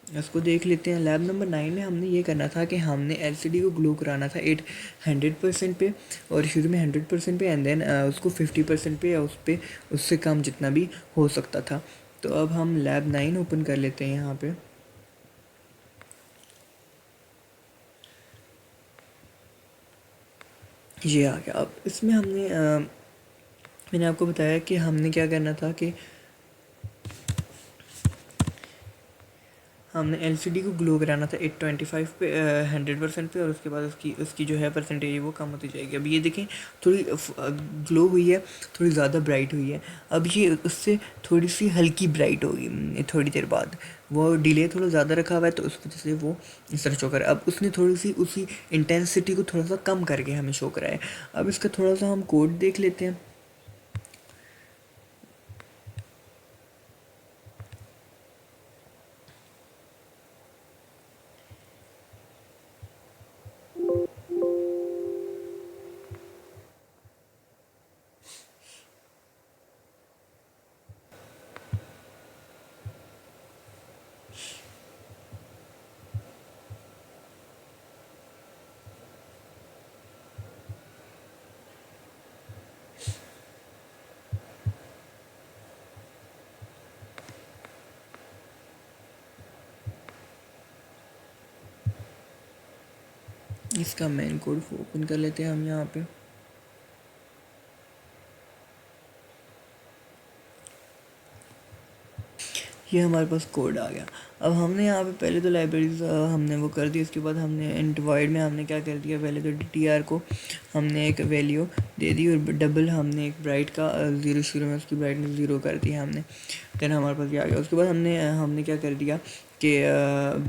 इसको देख लेते हैं। लैब नंबर 9 में हमने ये करना था कि हमने एलसीडी को ग्लो कराना था 100% पे, और शुरू में 100% पे, एंड देन उसको 50% पे या उस पे उससे कम जितना भी हो सकता था। तो अब हम लैब 9 ओपन कर लेते हैं यहाँ पे। ये आ गया। अब इसमें मैंने आपको बताया कि हमने क्या करना था कि हमने एलसीडी को ग्लो कराना था 825 पे 100% पे, और उसके बाद उसकी जो है परसेंटेज वो कम होती जाएगी। अब ये देखें थोड़ी ग्लो हुई है, थोड़ी ज़्यादा ब्राइट हुई है। अब ये उससे थोड़ी सी हल्की ब्राइट होगी थोड़ी देर बाद, वो डिले थोड़ा ज़्यादा रखा हुआ है तो उस वजह से वो इस तरह शो कर रहा है। अब उसने थोड़ी सी उसी इंटेंसिटी को थोड़ा सा कम करके हमें शो कराया है। अब इसका थोड़ा सा हम कोड देख लेते हैं। इसका मेन कोड ओपन कर लेते हैं हम यहाँ पे। ये हमारे पास कोड आ गया। अब हमने यहाँ पे पहले तो लाइब्रेरीज हमने वो कर दी, उसके बाद हमने इंटवाइड में हमने क्या कर दिया, पहले तो DTR को हमने एक वैल्यू दे दी, और डबल हमने एक ब्राइट का ज़ीरो, शुरू में उसकी ब्राइटनेस ज़ीरो कर दी हमने। देन हमारे पास ये आ गया। उसके बाद हमने क्या कर दिया कि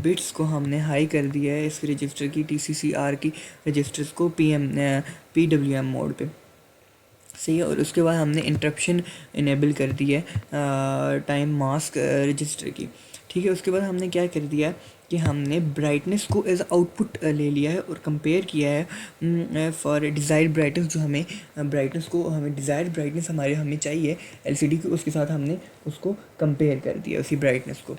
बिट्स को हमने हाई कर दिया है इस रजिस्टर की, TCCR की रजिस्टर्स को PWM मोड पे, सही है। और उसके बाद हमने इंटरप्शन इनेबल कर दी है टाइम मास्क रजिस्टर की, ठीक है। उसके बाद हमने क्या कर दिया है कि हमने ब्राइटनेस को एज आउटपुट ले लिया है और कंपेयर किया है फॉर डिज़ायर्ड ब्राइटनेस, जो हमें ब्राइटनेस को हमें डिज़ायर्ड ब्राइटनेस हमें चाहिए एलसीडी की, उसके साथ हमने उसको कंपेयर कर दिया उसी ब्राइटनेस को,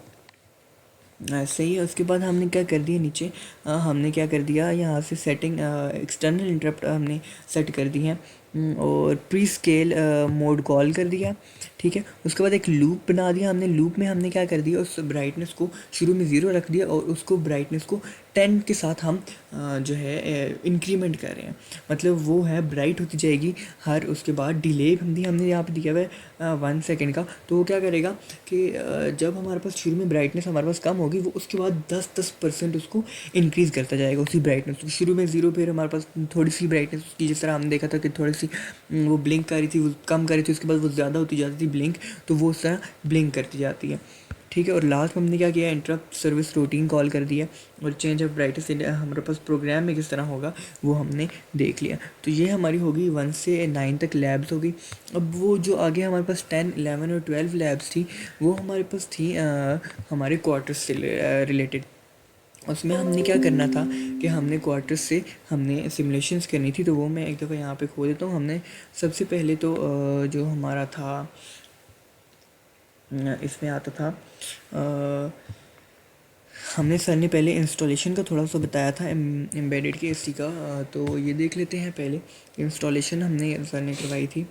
सही है। उसके बाद हमने क्या कर दिया नीचे, हमने क्या कर दिया यहाँ से सेटिंग एक्सटर्नल इंटरप्ट हमने सेट कर दी है, और प्री स्केल मोड कॉल कर दिया, ठीक है। उसके बाद एक लूप बना दिया हमने। लूप में हमने क्या कर दिया, उस ब्राइटनेस को शुरू में 0 रख दिया, और उसको ब्राइटनेस को 10 के साथ हम जो है इंक्रीमेंट कर रहे हैं, मतलब वो है ब्राइट होती जाएगी हर, उसके बाद डिले हमने यहाँ पे दिया हुआ है 1 सेकेंड का। तो वो क्या करेगा कि जब हमारे पास शुरू में ब्राइटनेस हमारे पास कम होगी, वो उसके बाद 10% उसको इंक्रीज़ करता जाएगा उसी ब्राइटनेस को। शुरू में 0, फिर हमारे पास थोड़ी सी ब्राइटनेस उसकी, जिस तरह हमने देखा था कि थोड़ी सी वो ब्लिंक कर रही थी, वो कम कर रही थी, उसके बाद वो ज़्यादा होती जाती थी ब्लिंक, तो वो उस तरह ब्लिंक करती जाती है, ठीक है। और लास्ट में हमने क्या किया, इंटरप्ट सर्विस रूटीन कॉल कर दिया, और चेंज ऑफ ब्राइटनेस हमारे पास प्रोग्राम में किस तरह होगा वो हमने देख लिया। तो ये हमारी होगी 1 से 9 तक लैब्स होगी। अब वो जो आगे हमारे पास 10, 11 और 12 लैब्स थी, वो हमारे पास थी हमारे क्वार्टर्स से रिलेटेड। उसमें हमने क्या करना था कि हमने क्वार्टर्स से हमने सिमुलेशंस करनी थी, तो वो मैं एक दफ़ा यहाँ पे खोल देता हूँ। हमने सबसे पहले तो जो हमारा था इसमें आता था, हमने सर ने पहले इंस्टॉलेशन का थोड़ा सा बताया था एम्बेडेड के एसी का, तो ये देख लेते हैं पहले। इंस्टॉलेशन हमने सर ने करवाई थी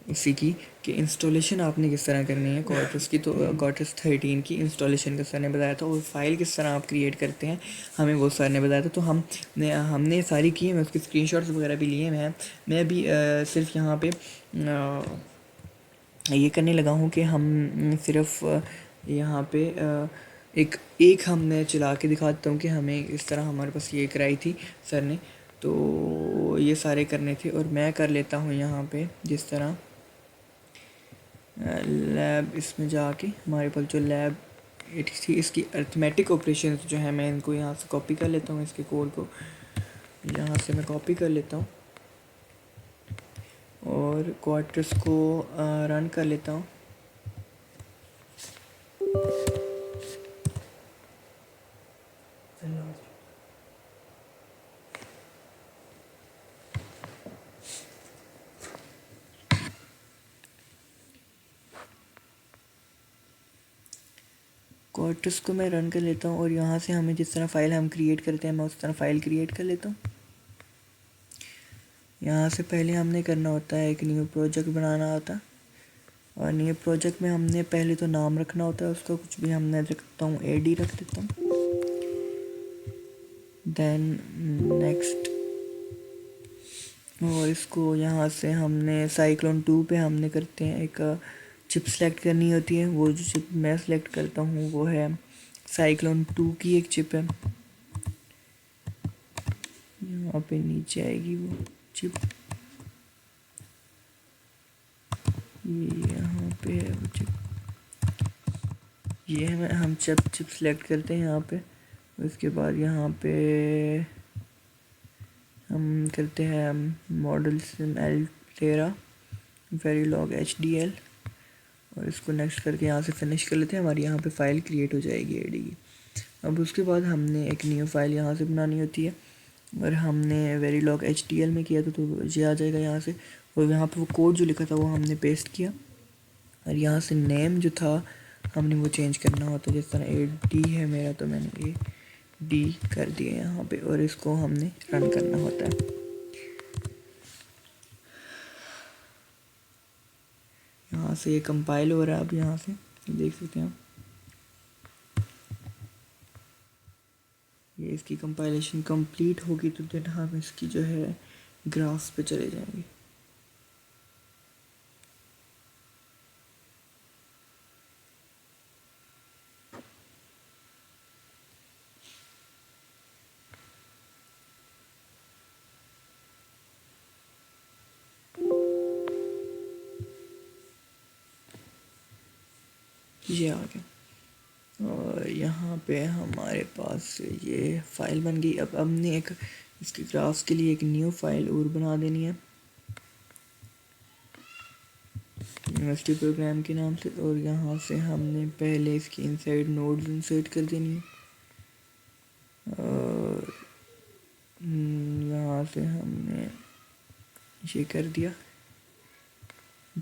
इसी की, कि इंस्टॉलेशन आपने किस तरह करनी है क्वार्टर्स की, तो क्वार्टर्स 13 की इंस्टॉलेशन का सर ने बताया था, और फाइल किस तरह आप क्रिएट करते हैं हमें वो सर ने बताया था। तो हमने सारी की है, मैं उसके स्क्रीनशॉट्स वगैरह भी लिए हैं। मैं भी सिर्फ यहाँ पे ये करने लगा हूँ कि हम सिर्फ यहाँ पे एक हमने चला के दिखा देता हूँ कि हमें इस तरह हमारे पास ये कराई थी सर ने। तो ये सारे करने थे और मैं कर लेता हूँ यहाँ पे जिस तरह लैब इसमें जाके हमारे पास जो लैब थी इसकी अर्थमेटिक ऑपरेशन जो है मैं इनको यहाँ से कॉपी कर लेता हूँ, इसके कोड को यहाँ से मैं कॉपी कर लेता हूँ और क्वार्टर्स को रन कर लेता हूँ। क्वार्टर्स को मैं रन कर लेता हूँ और यहाँ से हमें जिस तरह फ़ाइल हम क्रिएट करते हैं मैं उस तरह फ़ाइल क्रिएट कर लेता हूँ। यहाँ से पहले हमने करना होता है एक न्यू प्रोजेक्ट बनाना होता है और न्यू प्रोजेक्ट में हमने पहले तो नाम रखना होता है उसका, कुछ भी हमने रखता हूँ AD रख देता हूँ। देन नेक्स्ट और इसको यहाँ से हमने साइक्लोन 2 पे हमने करते हैं एक चिप सेलेक्ट करनी होती है। वो जो चिप मैं सेलेक्ट करता हूँ वो है साइक्लोन 2 की एक चिप है, यहाँ पे नीचे आएगी वो चिप, यहाँ पे है वो चिप, ये हम चिप सेलेक्ट करते हैं यहाँ पे। उसके बाद यहाँ पे हम करते हैं मॉडल सिम L13 वेरीलॉग HDL और इसको नेक्स्ट करके यहाँ से फिनिश कर लेते हैं। हमारी यहाँ पे फ़ाइल क्रिएट हो जाएगी AD की। अब उसके बाद हमने एक न्यू फाइल यहाँ से बनानी होती है और हमने वेरीलॉग HDL में किया तो ये आ जाएगा यहाँ से और यहाँ पे वो कोड जो लिखा था वो हमने पेस्ट किया और यहाँ से नेम जो था हमने वो चेंज करना होता है। जिस तरह AD है मेरा तो मैंने AD कर दिया यहाँ पे और इसको हमने रन करना होता है। यहाँ से ये कंपाइल हो रहा है, अब यहाँ से देख सकते हैं ये इसकी कंपाइलेशन कंप्लीट होगी तो देन हम इसकी जो है ग्राफ्स पे चले जाएंगे। ये आ गया और यहाँ पे हमारे पास ये फ़ाइल बन गई। अब हमने एक इसके ग्राफ्स के लिए एक न्यू फाइल और बना देनी है यूनिवर्सिटी प्रोग्राम के नाम से और यहाँ से हमने पहले इसकी इनसाइड नोड्स इंसर्ट कर देनी है और यहाँ से हमने ये कर दिया।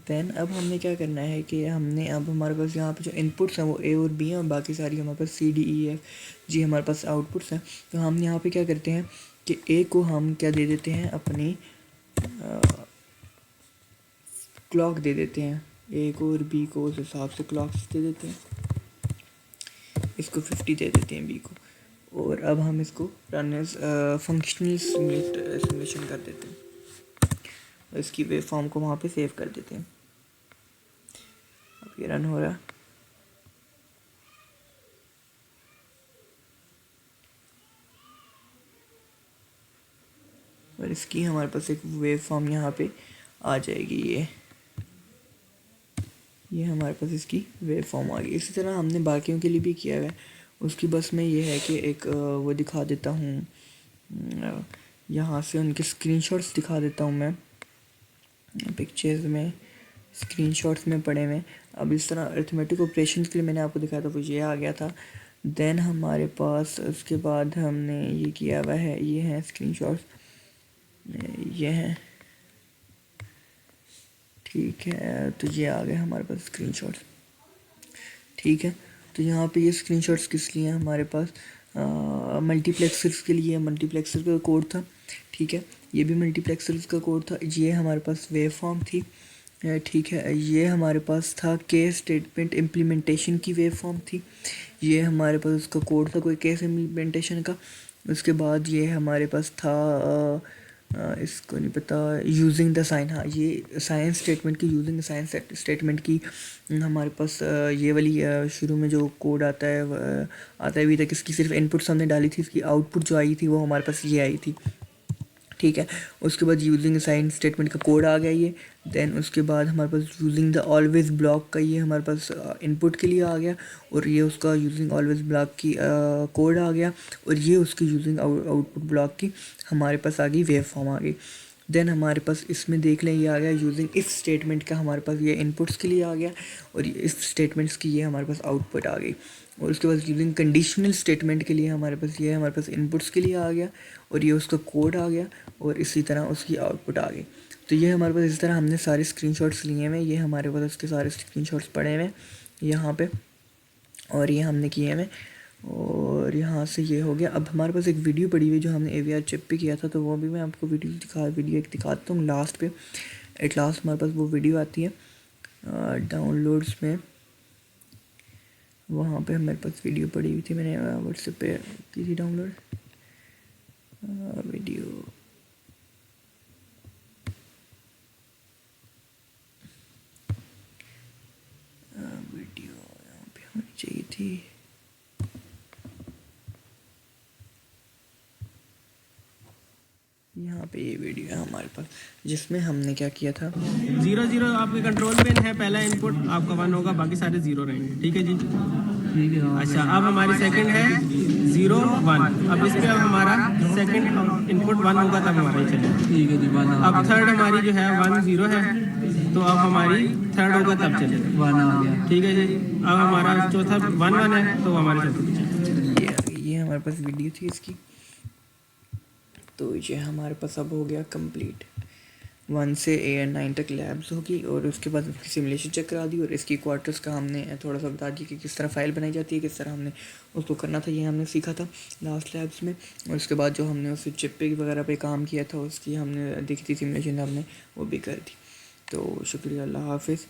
देन अब हमने क्या करना है कि हमने अब हमारे पास यहाँ पे जो इनपुट्स हैं वो A और B हैं और बाकी सारी हमारे पास C D E F G हमारे पास आउटपुट्स हैं। तो हम यहाँ पे क्या करते हैं कि A को हम क्या दे देते हैं अपनी क्लॉक दे देते हैं, A को और B को उस हिसाब से क्लॉक्स दे देते हैं। इसको 50 दे देते हैं B को और अब हम इसको रन एज फंक्शनल सिमुलेशन कर देते हैं। इसकी वेव फॉर्म को वहाँ पे सेव कर देते हैं। अब ये रन हो रहा है और इसकी हमारे पास एक वेव फॉर्म यहाँ पे आ जाएगी। ये हमारे पास इसकी वेव फॉर्म आ गई। इसी तरह हमने बाकियों के लिए भी किया हुआ है। उसकी बस में ये है कि एक वो दिखा देता हूँ, यहाँ से उनके स्क्रीनशॉट्स दिखा देता हूँ मैं पिक्चर्स में, स्क्रीनशॉट्स में पड़े हुए। अब इस तरह अरिथमेटिक ऑपरेशन के लिए मैंने आपको दिखाया था वो ये आ गया था। देन हमारे पास उसके बाद हमने ये किया हुआ है, ये हैं स्क्रीनशॉट्स, ये हैं, ठीक है। तो ये आ गए हमारे पास स्क्रीनशॉट्स, ठीक है। तो यहाँ पे ये स्क्रीनशॉट्स किस लिए हैं हमारे पास, मल्टीप्लेक्सर्स के लिए, मल्टीप्लेक्सर का कोड था, ठीक है। ये भी मल्टीप्लेक्सर्स का कोड था। ये हमारे पास वेव फॉर्म थी, ठीक है। ये हमारे पास था केस स्टेटमेंट इम्प्लीमेंटेशन की वेव फॉर्म थी। ये हमारे पास उसका कोड था कोई केस इम्प्लीमेंटेशन का। उसके बाद ये हमारे पास था इसको नहीं पता, यूजिंग द साइन, हाँ ये साइंस स्टेटमेंट की, यूजिंग द साइंस स्टेटमेंट की हमारे पास ये वाली शुरू में जो कोड आता है अभी तक इसकी सिर्फ इनपुट्स हमने डाली थी, इसकी आउटपुट जो आई थी वो हमारे पास ये आई थी। ठीक है। उसके बाद यूजिंग साइन स्टेटमेंट का कोड आ गया ये। देन उसके बाद हमारे पास यूजिंग द ऑलवेज ब्लॉक का ये हमारे पास इनपुट के लिए आ गया, और ये उसका यूजिंग ऑलवेज ब्लॉक की कोड आ गया, और ये उसकी यूजिंग आउटपुट ब्लॉक की हमारे पास आ गई वेव फॉर्म आ गई। देन हमारे पास इसमें देख लें ये आ गया यूजिंग इफ़ स्टेटमेंट का हमारे पास ये इनपुट्स के लिए आ गया, और ये इफ़ स्टेटमेंट्स की ये हमारे पास आउटपुट आ गई। और उसके बाद यूजिंग कंडीशनल स्टेटमेंट के लिए हमारे पास ये हमारे पास इनपुट्स के लिए आ गया, और ये उसका कोड आ गया, और इसी तरह उसकी आउटपुट आ गई। तो ये हमारे पास इस तरह हमने सारे स्क्रीनशॉट्स लिए हुए, ये हमारे पास उसके सारे स्क्रीनशॉट्स पड़े हुए यहाँ पे, और ये हमने किए हैं। और यहाँ से ये हो गया। अब हमारे पास एक वीडियो पड़ी हुई जो हमने AVR चिप पे किया था, तो वो भी मैं आपको वीडियो एक दिखाता हूँ लास्ट पे। एट लास्ट हमारे पास वो वीडियो आती है डाउनलोड्स में, वहाँ पे हमारे पास वीडियो पड़ी हुई थी, मैंने व्हाट्सएप पे की थी डाउनलोड वीडियो। वीडियो यहाँ पे होनी चाहिए थी। यहाँ पे ये वीडियो है हमारे पास, जिसमें हमने क्या किया था। 0 आपके कंट्रोल पिन है, पहला इनपुट आपका 1 होगा, बाकी सारे 0 रहेंगे। ठीक है जी, ठीक है। अच्छा, अब हमारी सेकंड है 0 1। अब इस पे अब हमारा सेकंड इनपुट 1 होगा तब हमारा ही चलेगा। ठीक है जी। अब थर्ड हमारी जो है 1 0 है, तो अब हमारी थर्ड होगा तब चलेगा, 1 आ गया। ठीक है जी। अब हमारा चौथा 1 1 है, तो हमारे चौथे ये हमारे पास वीडियो थी इसकी। तो ये हमारे पास अब हो गया कंप्लीट। 1 से AN9 तक लैब्स होगी, और उसके बाद उसकी सिमुलेशन चेक करा दी, और इसकी क्वार्टर्स का हमने थोड़ा सा बता दिया कि किस तरह फाइल बनाई जाती है, किस तरह हमने उसको करना था, ये हमने सीखा था लास्ट लैब्स में। और उसके बाद जो हमने उस चिप पे वगैरह पे काम किया था, उसकी हमने देखी थी सिमुलेशन, हमने वो भी कर दी। तो शुक्रिया, अल्लाह हाफिज़।